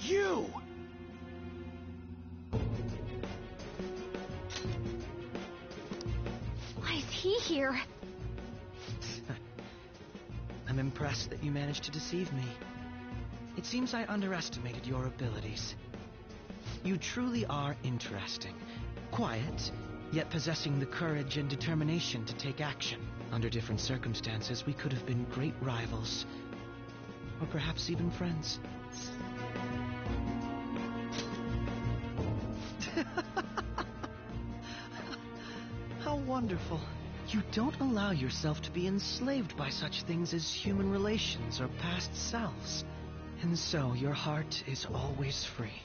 S1: You!
S20: Why is he here?
S7: I'm impressed that you managed to deceive me. It seems I underestimated your abilities. You truly are interesting. Quiet, yet possessing the courage and determination to take action. Under different circumstances, we could have been great rivals. Or perhaps even friends. How wonderful. You don't allow yourself to be enslaved by such things as human relations or past selves. And so your heart is always free.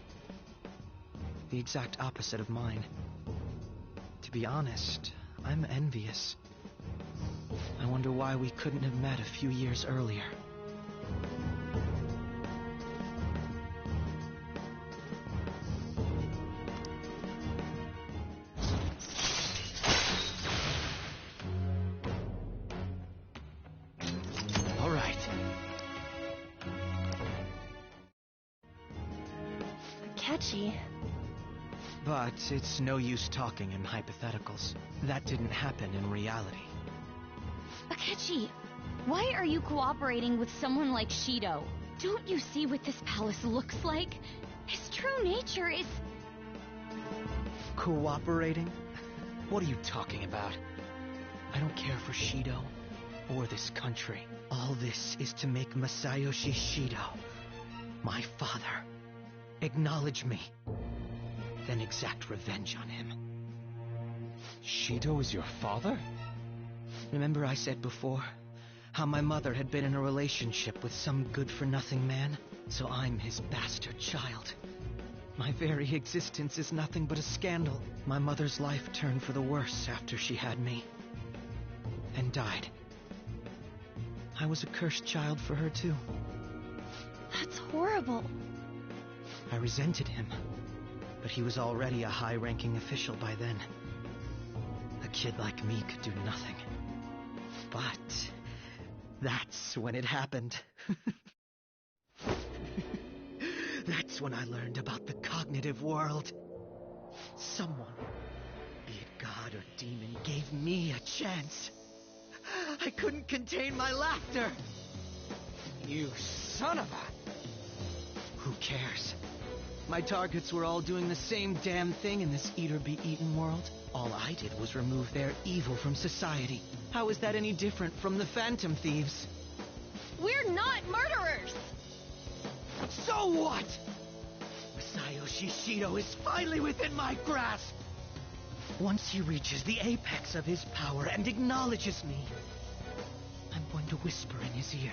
S7: The exact opposite of mine. To be honest, I'm envious. I wonder why we couldn't have met a few years earlier.
S1: All right.
S20: Catchy.
S7: But it's no use talking in hypotheticals. That didn't happen in reality.
S20: Akechi, why are you cooperating with someone like Shido? Don't you see what this palace looks like? His true nature is...
S7: Cooperating? What are you talking about? I don't care for Shido or this country. All this is to make Masayoshi Shido, my father, acknowledge me, then exact revenge on him.
S2: Shido is your father?
S7: Remember I said before how my mother had been in a relationship with some good-for-nothing man? So I'm his bastard child. My very existence is nothing but a scandal. My mother's life turned for the worse after she had me. And died. I was a cursed child for her too.
S20: That's horrible.
S7: I resented him. But he was already a high-ranking official by then. A kid like me could do nothing. But that's when it happened. That's when I learned about the cognitive world. Someone, be it God or demon, gave me a chance. I couldn't contain my laughter.
S1: You son of a...
S7: Who cares? My targets were all doing the same damn thing in this eat-or-be-eaten world. All I did was remove their evil from society. How is that any different from the Phantom Thieves?
S20: We're not murderers!
S7: So what? Masayoshi Shido is finally within my grasp. Once he reaches the apex of his power and acknowledges me, I'm going to whisper in his ear.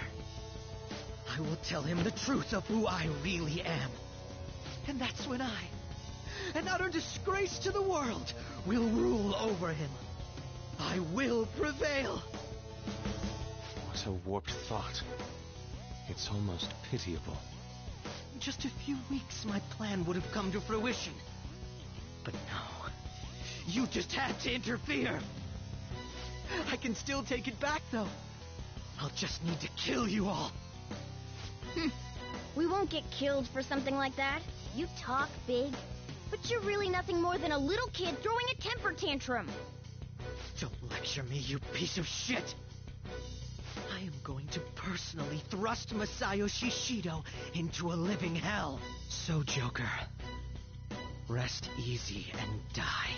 S7: I will tell him the truth of who I really am. And that's when I, an utter disgrace to the world, will rule over him. I will prevail.
S2: What a warped thought. It's almost pitiable.
S7: In just a few weeks, my plan would have come to fruition. But no, you just had to interfere. I can still take it back, though. I'll just need to kill you all.
S15: We won't get killed for something like that. You talk big, but you're really nothing more than a little kid throwing a temper tantrum.
S7: Don't lecture me, you piece of shit! I am going to personally thrust Masayoshi Shido into a living hell. So, Joker, rest easy and die.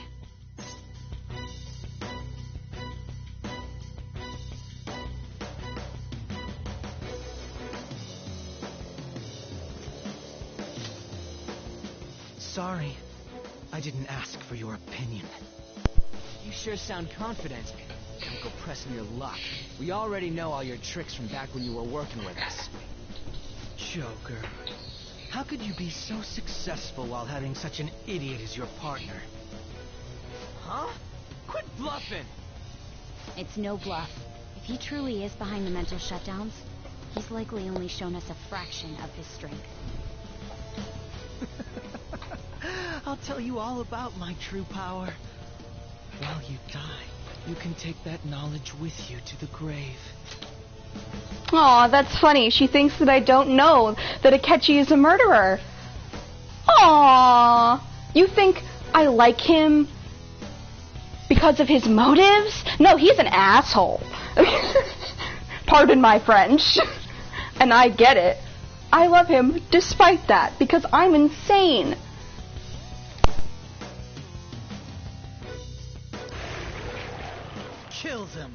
S7: Sorry, I didn't ask for your opinion.
S1: You sure sound confident. Don't go pressing your luck. We already know all your tricks from back when you were working with us.
S7: Joker, how could you be so successful while having such an idiot as your partner?
S1: Huh? Quit bluffing!
S20: It's no bluff. If he truly is behind the mental shutdowns, he's likely only shown us a fraction of his strength.
S7: I'll tell you all about my true power. While you die, you can take that knowledge with you to the grave.
S3: Aw, that's funny. She thinks that I don't know that Akechi is a murderer. Aw, you think I like him because of his motives? No, he's an asshole. Pardon my French. And I get it. I love him despite that, because I'm insane.
S1: Kills him.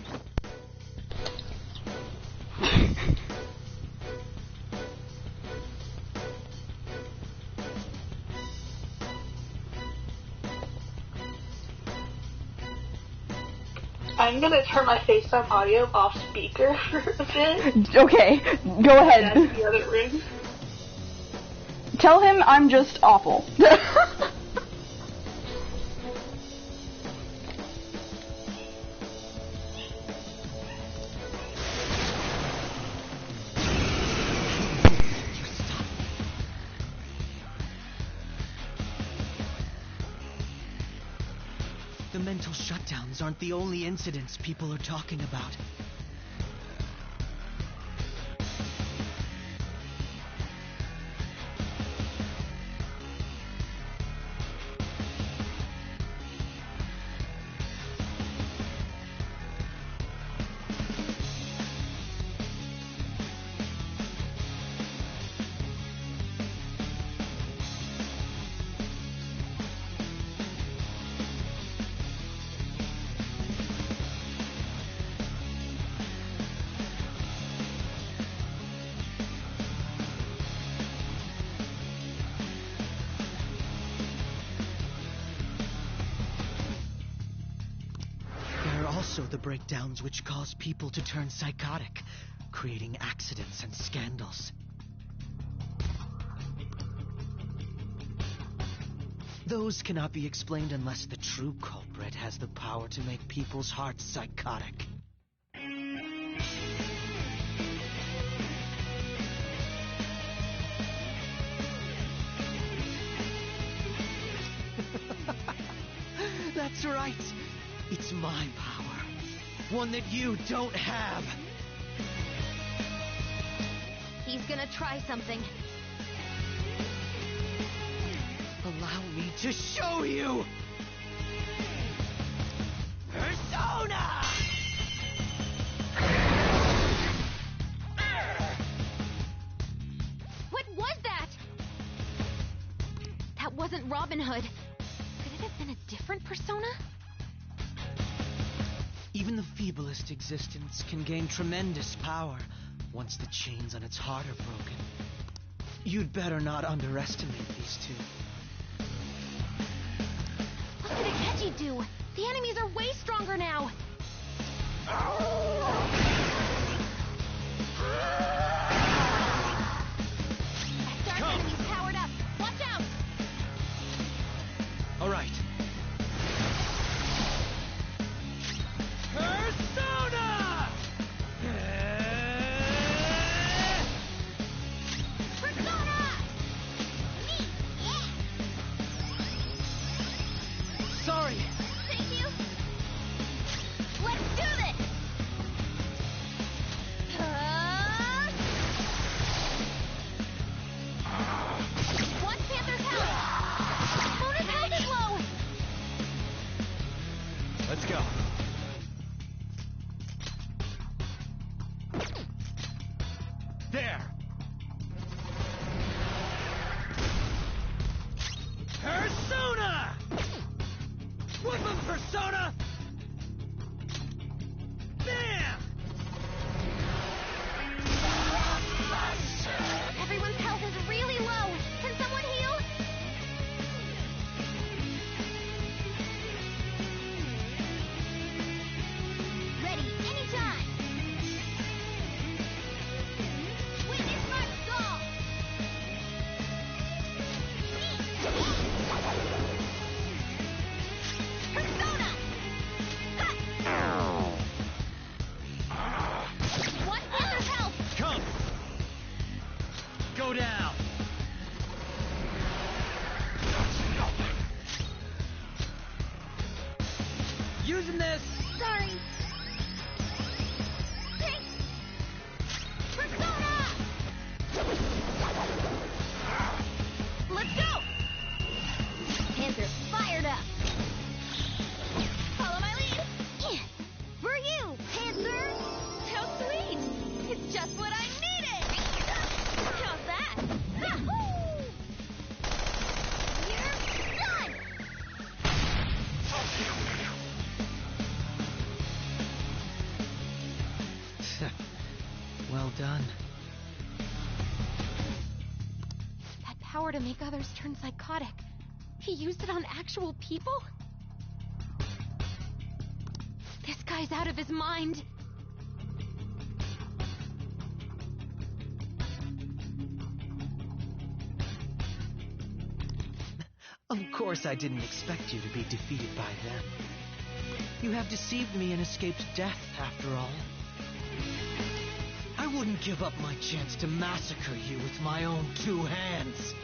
S9: I'm gonna turn my FaceTime audio off speaker for a bit.
S3: Okay, go ahead.
S9: That's the other room.
S3: Tell him I'm just awful.
S1: The mental shutdowns aren't the only incidents people are talking about. Also the breakdowns which cause people to turn psychotic, creating accidents and scandals. Those cannot be explained unless the true culprit has the power to make people's hearts psychotic. That's right. It's my power. One that you don't have.
S22: He's gonna try something.
S1: Allow me to show you! Persona!
S22: What was that? That wasn't Robin Hood. Could it have been a different persona?
S1: Even the feeblest existence can gain tremendous power once the chains on its heart are broken. You'd better not underestimate these two.
S22: What did Akechi do? The enemies are way stronger now. That dark enemy's powered up. Watch out!
S1: All right.
S10: Persona!
S22: Persona!
S1: Sorry.
S22: Thank you. Let's do this! Watch Panther's health! Mona's health is low!
S2: Let's go.
S10: There! Persona! Whoop 'em, Persona! Bam!
S22: Everyone's health is really low. Can someone heal? Ready anytime. Witness my resolve. Persona! Watch Panther's health.
S10: Come! Go down!
S1: Using this!
S22: Sorry. Thanks. power to make others turn psychotic. He used it on actual people? This guy's out of his mind.
S1: Of course I didn't expect you to be defeated by them. You have deceived me and escaped death, after all. I wouldn't give up my chance to massacre you with my own 2 hands.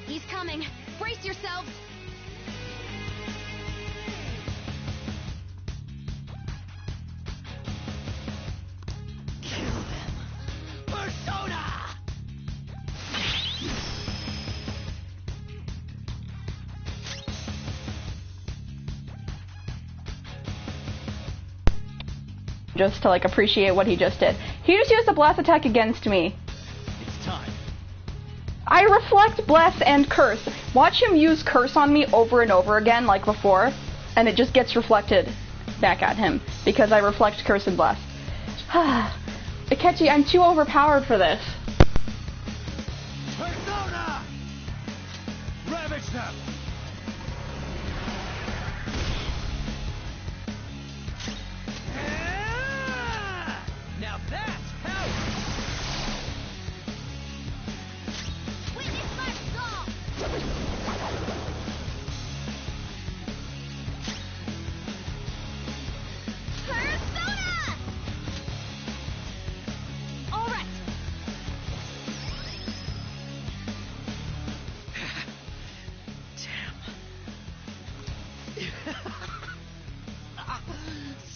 S22: He's coming. Brace yourselves.
S3: Just to like appreciate what he just did. He just used a blast attack against me.
S10: It's time.
S3: I reflect, bless, and curse. Watch him use curse on me over and over again like before, and it just gets reflected back at him because I reflect, curse, and bless. Akechi, I'm too overpowered for this.
S10: Persona! Ravage them! Now that's power!
S15: Witness my resolve! Persona! All right.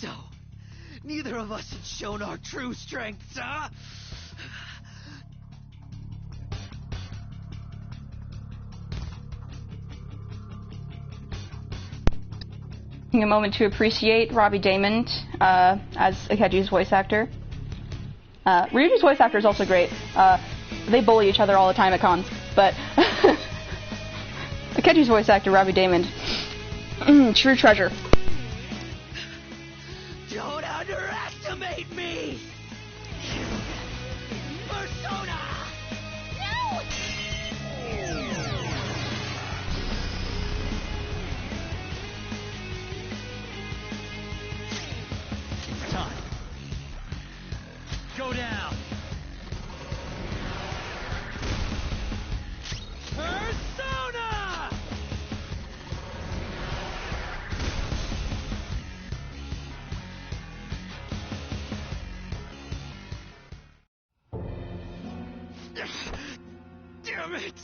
S1: So, neither of us had shown our true strengths, huh?
S3: Taking a moment to appreciate Robbie Daymond as Akechi's voice actor. Ryuji's voice actor is also great. They bully each other all the time at cons, but Akechi's voice actor, Robbie Daymond, true treasure.
S1: Don't underestimate me! Persona!
S15: No!
S10: It's time. Go down. Persona!
S1: Damn it!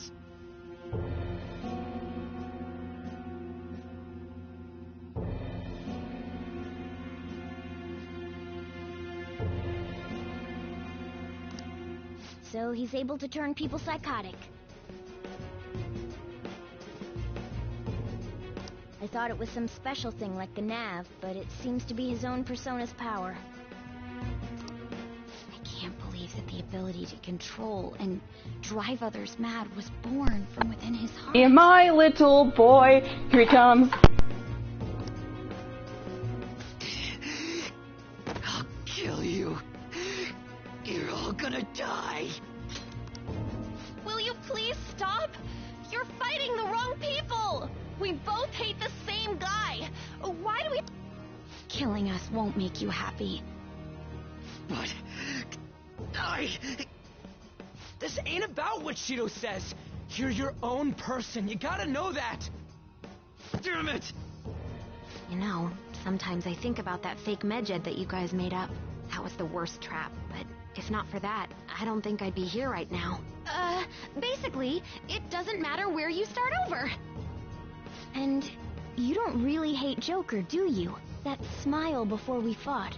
S15: So he's able to turn people psychotic. I thought it was some special thing like the nav, but it seems to be his own persona's power.
S20: I can't believe that the ability to control and drive others mad was born from within his heart.
S3: Yeah, my little boy, here he comes.
S1: I'll kill you. You're all gonna die.
S22: Will you please stop? You're fighting the wrong people! We both hate the same guy! Why do we...
S20: Killing us won't make you happy.
S1: But...
S10: This ain't about what Shido says. You're your own person. You gotta know that.
S1: Damn it!
S20: You know, sometimes I think about that fake medjed that you guys made up. That was the worst trap, but if not for that, I don't think I'd be here right now.
S22: Basically, it doesn't matter where you start over.
S15: And you don't really hate Joker, do you? That smile before we fought.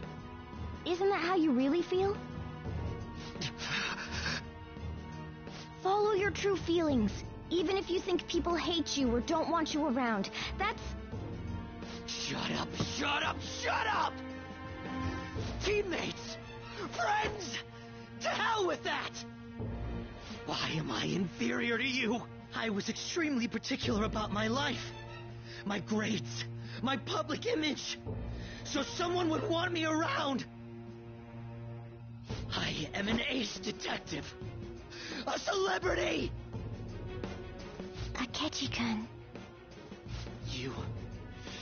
S15: Isn't that how you really feel? Follow your true feelings, even if you think people hate you or don't want you around. That's...
S1: Shut up, shut up, shut up! Teammates! Friends! To hell with that! Why am I inferior to you? I was extremely particular about my life. My grades. My public image. so someone would want me around. I am an ace detective. A celebrity!
S15: Akechi-kun.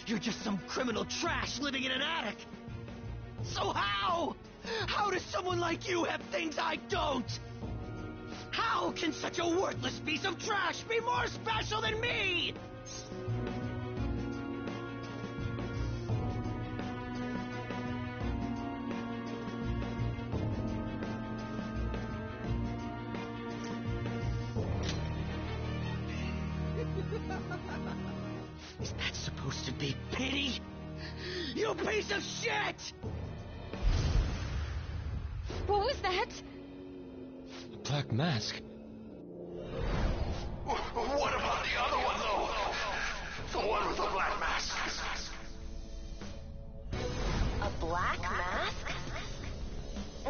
S1: You're just some criminal trash living in an attic. So how? How does someone like you have things I don't? How can such a worthless piece of trash be more special than me? Is that supposed to be pity? You piece of shit!
S15: What was that?
S2: Black mask.
S14: What about the other one, though? The one with the black mask.
S22: A black mask?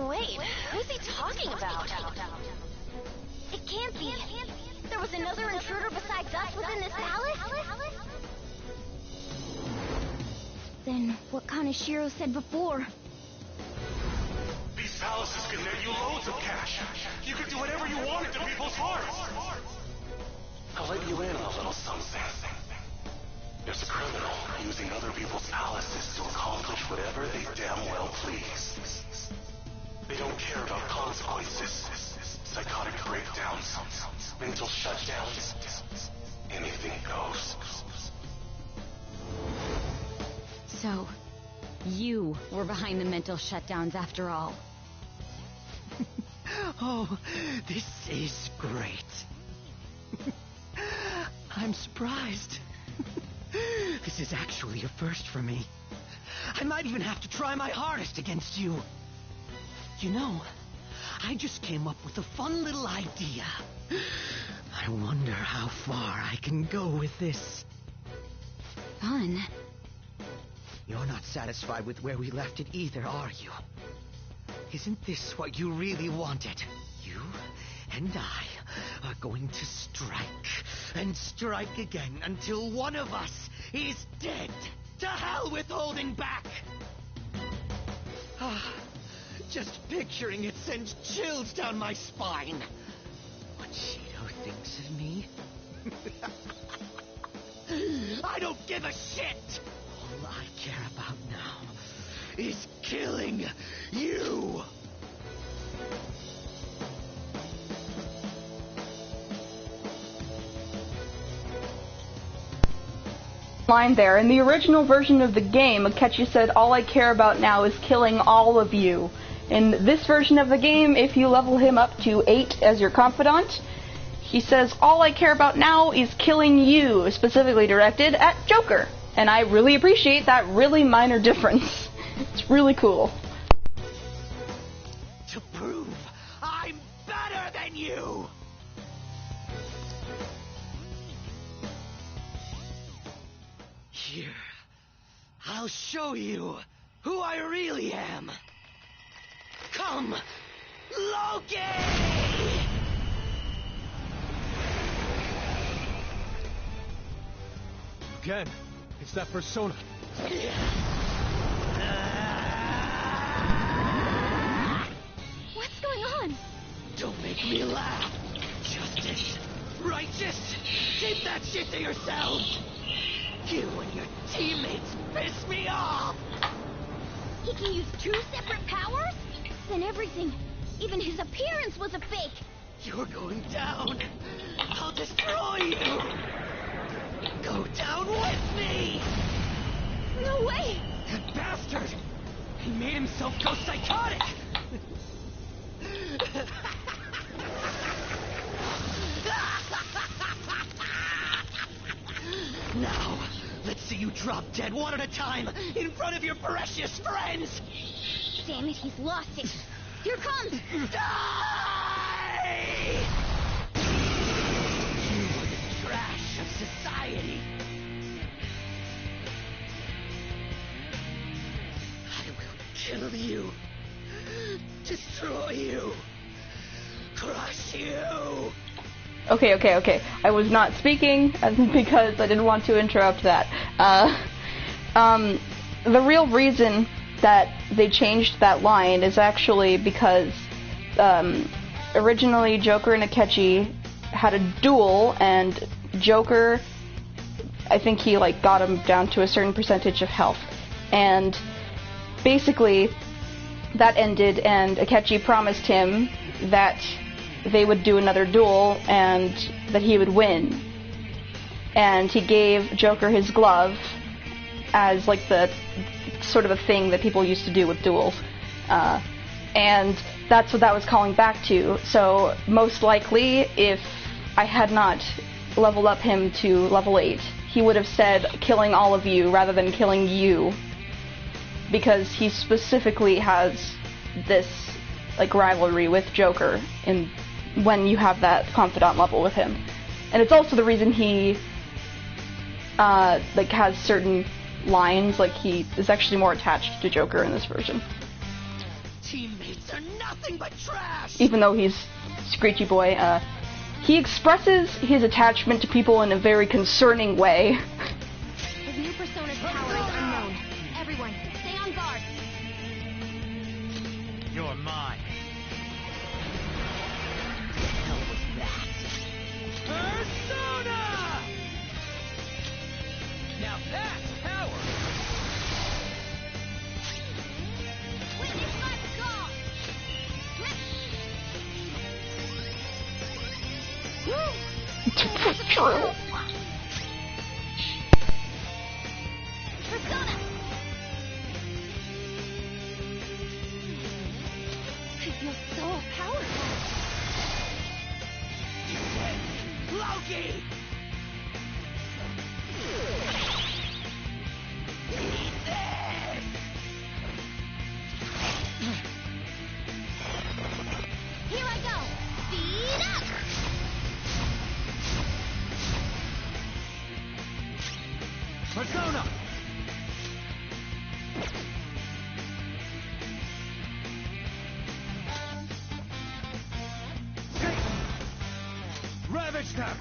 S22: Wait, who's he talking about?
S15: It can't be. There was another intruder besides us within this palace? Then what Kaneshiro said before?
S14: These palaces can net you loads of cash. You can do whatever you want into people's hearts. I'll let you in on a little something. There's a criminal using other people's palaces to accomplish whatever they damn well please. They don't care about consequences, psychotic breakdowns, mental shutdowns. Anything goes.
S5: So, you were behind the mental shutdowns after all.
S1: Oh, this is great. I'm surprised. This is actually a first for me. I might even have to try my hardest against you. You know, I just came up with a fun little idea. I wonder how far I can go with this.
S5: Fun?
S1: You're not satisfied with where we left it either, are you? Isn't this what you really wanted? You and I are going to strike and strike again until one of us is dead. To hell with holding back! Just picturing it sends chills down my spine. What Shido thinks of me? I don't give a shit! All I care about now is killing you!
S3: Line there. In the original version of the game, Akechi said, "All I care about now is killing all of you." In this version of the game, if you level him up to 8 as your confidant, he says, "All I care about now is killing you," specifically directed at Joker. And I really appreciate that really minor difference. It's really cool.
S1: To prove I'm better than you! Here, I'll show you who I really am. Come, Loki!
S13: Again, it's that persona.
S15: What's going on?
S1: Don't make me laugh. Justice, righteous, keep that shit to yourselves. You and your teammates piss me off!
S15: He can use 2 separate powers? Then everything, even his appearance, was a fake.
S1: You're going down. I'll destroy you. Go down with me!
S15: No way!
S1: That bastard! He made himself go psychotic! Now, let's see you drop dead one at a time in front of your precious friends!
S15: Damn it, he's lost it. Here comes!
S1: Die! You are the trash of society. I will kill you. Destroy you. Crush you.
S3: Okay. I was not speaking because I didn't want to interrupt that. the real reason that they changed that line is actually because originally Joker and Akechi had a duel, and Joker, I think he like got him down to a certain percentage of health, and basically that ended, and Akechi promised him that they would do another duel and that he would win, and he gave Joker his glove as like the sort of a thing that people used to do with duels, and that's what that was calling back to. So most likely, if I had not leveled up him to level 8, he would have said killing all of you rather than killing you, because he specifically has this like rivalry with Joker in when you have that confidant level with him. And it's also the reason he like has certain lines, like he is actually more attached to Joker in this version.
S10: Teammates are nothing but trash!
S3: Even though he's Screechy Boy, he expresses his attachment to people in a very concerning way.
S15: His new persona's power is unknown. Everyone, stay on guard.
S10: You're mine. What the hell was that? Persona! Now that's power!
S15: Witness my skull!
S3: True.
S15: Persona! I feel so powerful.
S10: Loki! Eat this!
S15: Here I go! Speed up!
S10: Persona! Ravage them!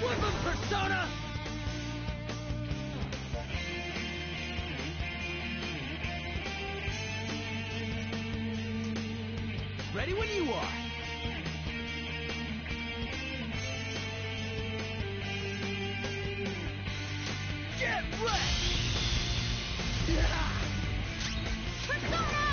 S10: Whip 'em, Persona! Ready when you are. Get wrecked!
S15: Persona!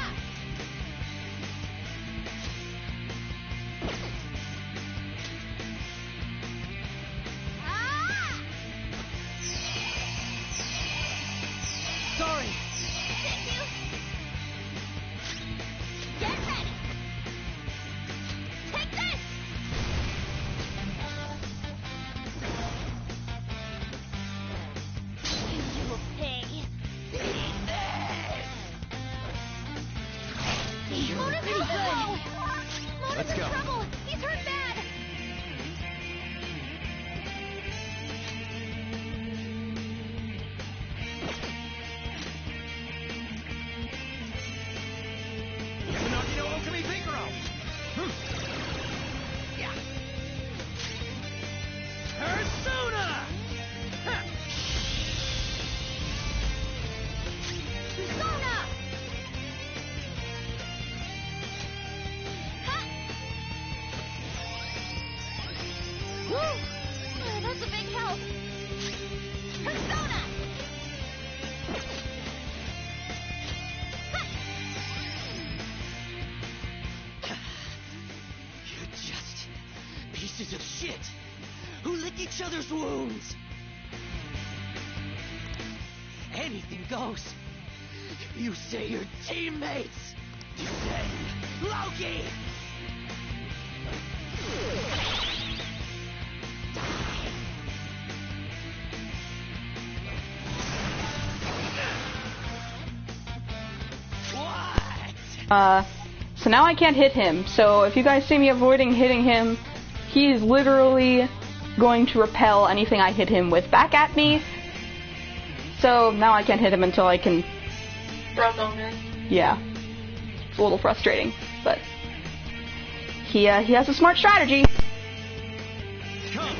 S10: Sorry!
S15: Thank you! Get ready! Take this! You will pay!
S10: Eat this!
S15: Mona's health is low! Mona's
S10: Let's
S15: in
S10: go.
S15: trouble! He's hurt bad!
S10: Persona!
S15: Persona! Woo! That's a big help! Persona!
S10: You're just pieces of shit who lick each other's wounds. Anything goes. You say you're teammates. Defend Loki.
S3: So now I can't hit him. So if you guys see me avoiding hitting him, he is literally going to repel anything I hit him with back at me. So now I can't hit him until I can... Yeah. It's a little frustrating, but... He has a smart strategy.
S10: Come.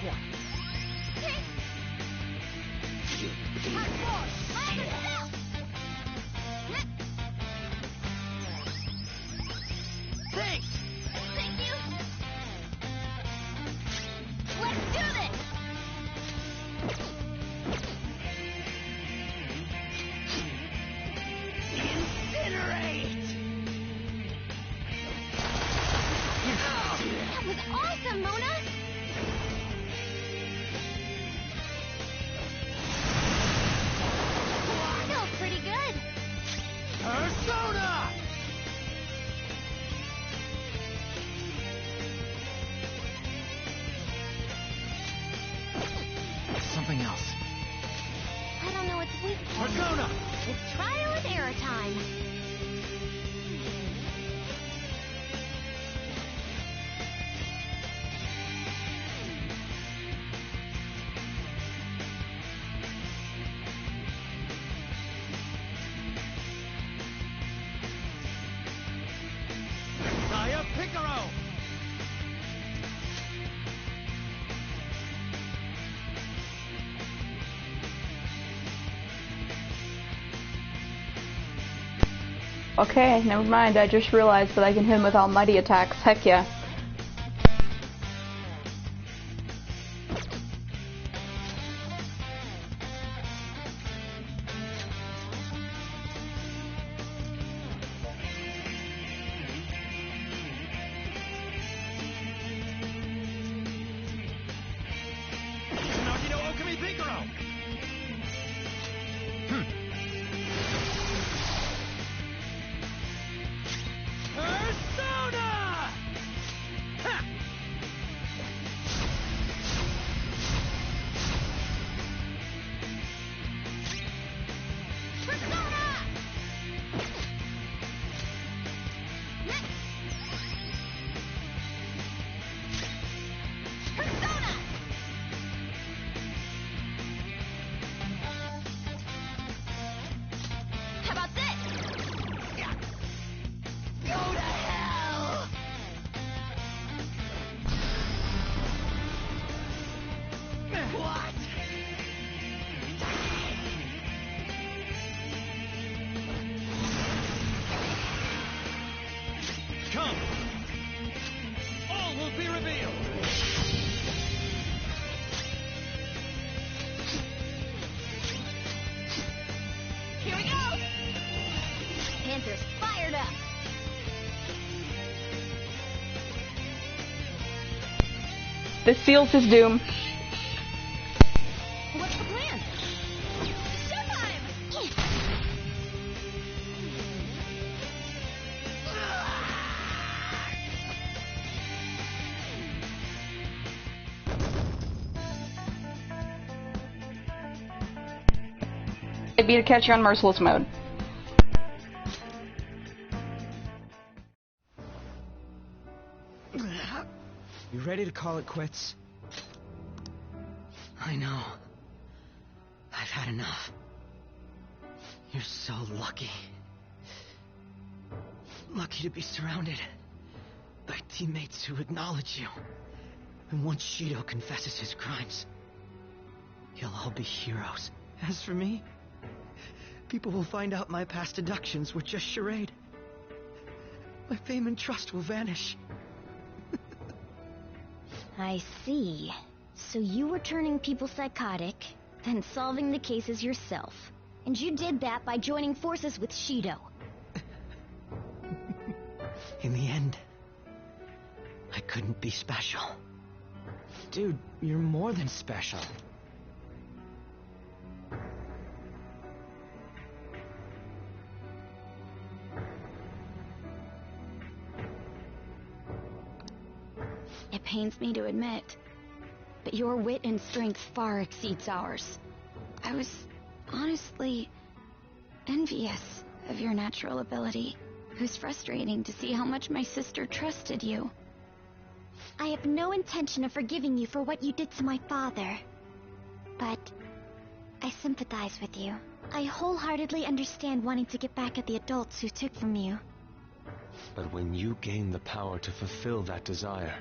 S10: one.
S22: Thanks! Thank you! Let's do this!
S10: Incinerate!
S22: That was awesome, Mona! Feels pretty good.
S10: Persona! Something else.
S22: I don't know its weak point.
S10: Persona!
S22: It's trial and error time.
S10: Saya Picaro!
S3: Okay, never mind. I just realized that I can hit him with almighty attacks. Heck yeah.
S10: Come! All will be revealed!
S22: Here we go! Panther's fired up!
S3: This seals his doom.
S22: What's the plan? Showtime!
S3: It'd be to catch you on merciless mode.
S1: You ready to call it quits? I know. I've had enough. You're so lucky. Lucky to be surrounded by teammates who acknowledge you. And once Shido confesses his crimes, you'll all be heroes. As for me, people will find out my past deductions were just charade. My fame and trust will vanish.
S15: I see. So you were turning people psychotic, then solving the cases yourself. And you did that by joining forces with Shido.
S1: In the end, I couldn't be special.
S10: Dude, you're more than special.
S20: It pains me to admit, but your wit and strength far exceeds ours. I was honestly envious of your natural ability. It was frustrating to see how much my sister trusted you.
S15: I have no intention of forgiving you for what you did to my father. But I sympathize with you. I wholeheartedly understand wanting to get back at the adults who took from you.
S2: But when you gain the power to fulfill that desire,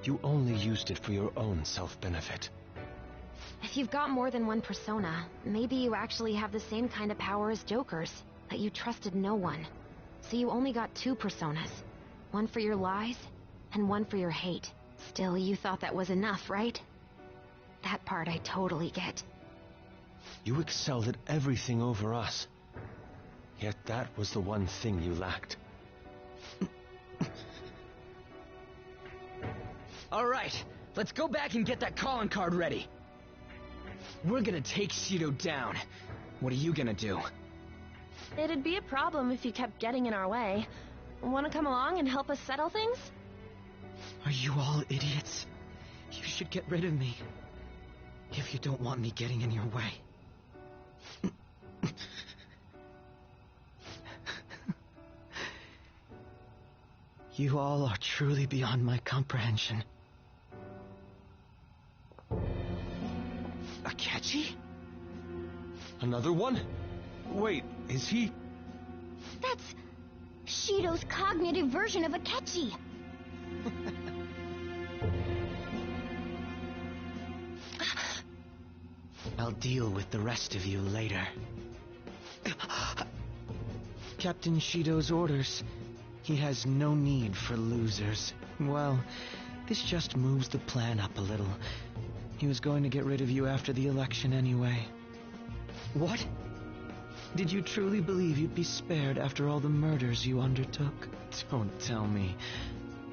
S2: You only used it for your own self-benefit.
S22: If you've got more than one persona, maybe you actually have the same kind of power as Joker's, that you trusted no one. So you only got two personas. One for your lies, and one for your hate. Still, you thought that was enough, right? That part I totally get.
S2: You excelled at everything over us. Yet that was the one thing you lacked.
S10: Alright, let's go back and get that calling card ready. We're gonna take Shido down. What are you gonna do?
S22: It'd be a problem if you kept getting in our way. Want to come along and help us settle things?
S1: Are you all idiots? You should get rid of me. If you don't want me getting in your way. You all are truly beyond my comprehension. Akechi?
S2: Another one? Wait, is he...
S15: That's Shido's cognitive version of Akechi.
S1: I'll deal with the rest of you later. Captain Shido's orders. He has no need for losers. Well, this just moves the plan up a little. He was going to get rid of you after the election anyway. What? Did you truly believe you'd be spared after all the murders you undertook? Don't tell me.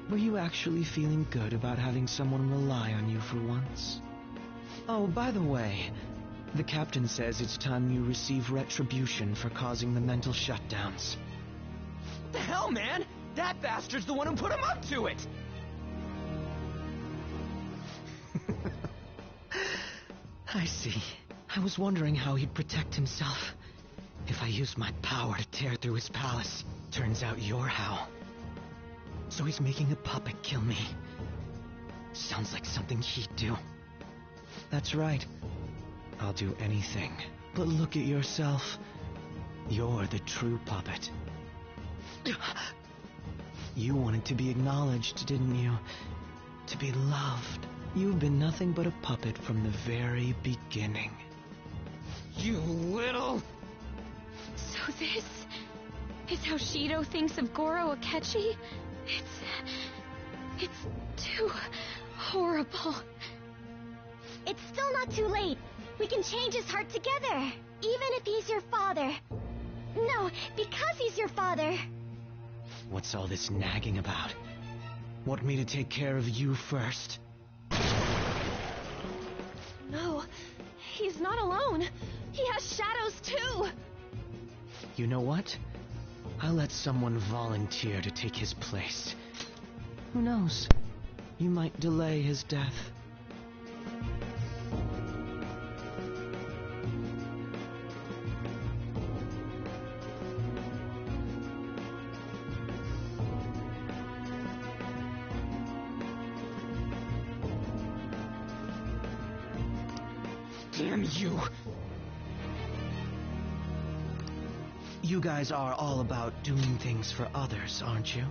S1: Were you actually feeling good about having someone rely on you for once? Oh, by the way, the captain says it's time you receive retribution for causing the mental shutdowns.
S10: What the hell, man? That bastard's the one who put him up to it!
S1: I see. I was wondering how he'd protect himself. If I used my power to tear through his palace, turns out you're how. So he's making a puppet kill me. Sounds like something he'd do. That's right. I'll do anything. But look at yourself. You're the true puppet. You wanted to be acknowledged, didn't you? To be loved. You've been nothing but a puppet from the very beginning.
S10: You little...
S22: So this is how Shido thinks of Goro Akechi? It's too horrible.
S15: It's still not too late. We can change his heart together. Even if he's your father. No, because he's your father.
S1: What's all this nagging about? Want me to take care of you first?
S22: No, he's not alone. He has shadows too.
S1: You know what? I'll let someone volunteer to take his place. Who knows? You might delay his death.
S10: Damn you!
S1: You guys are all about doing things for others, aren't you?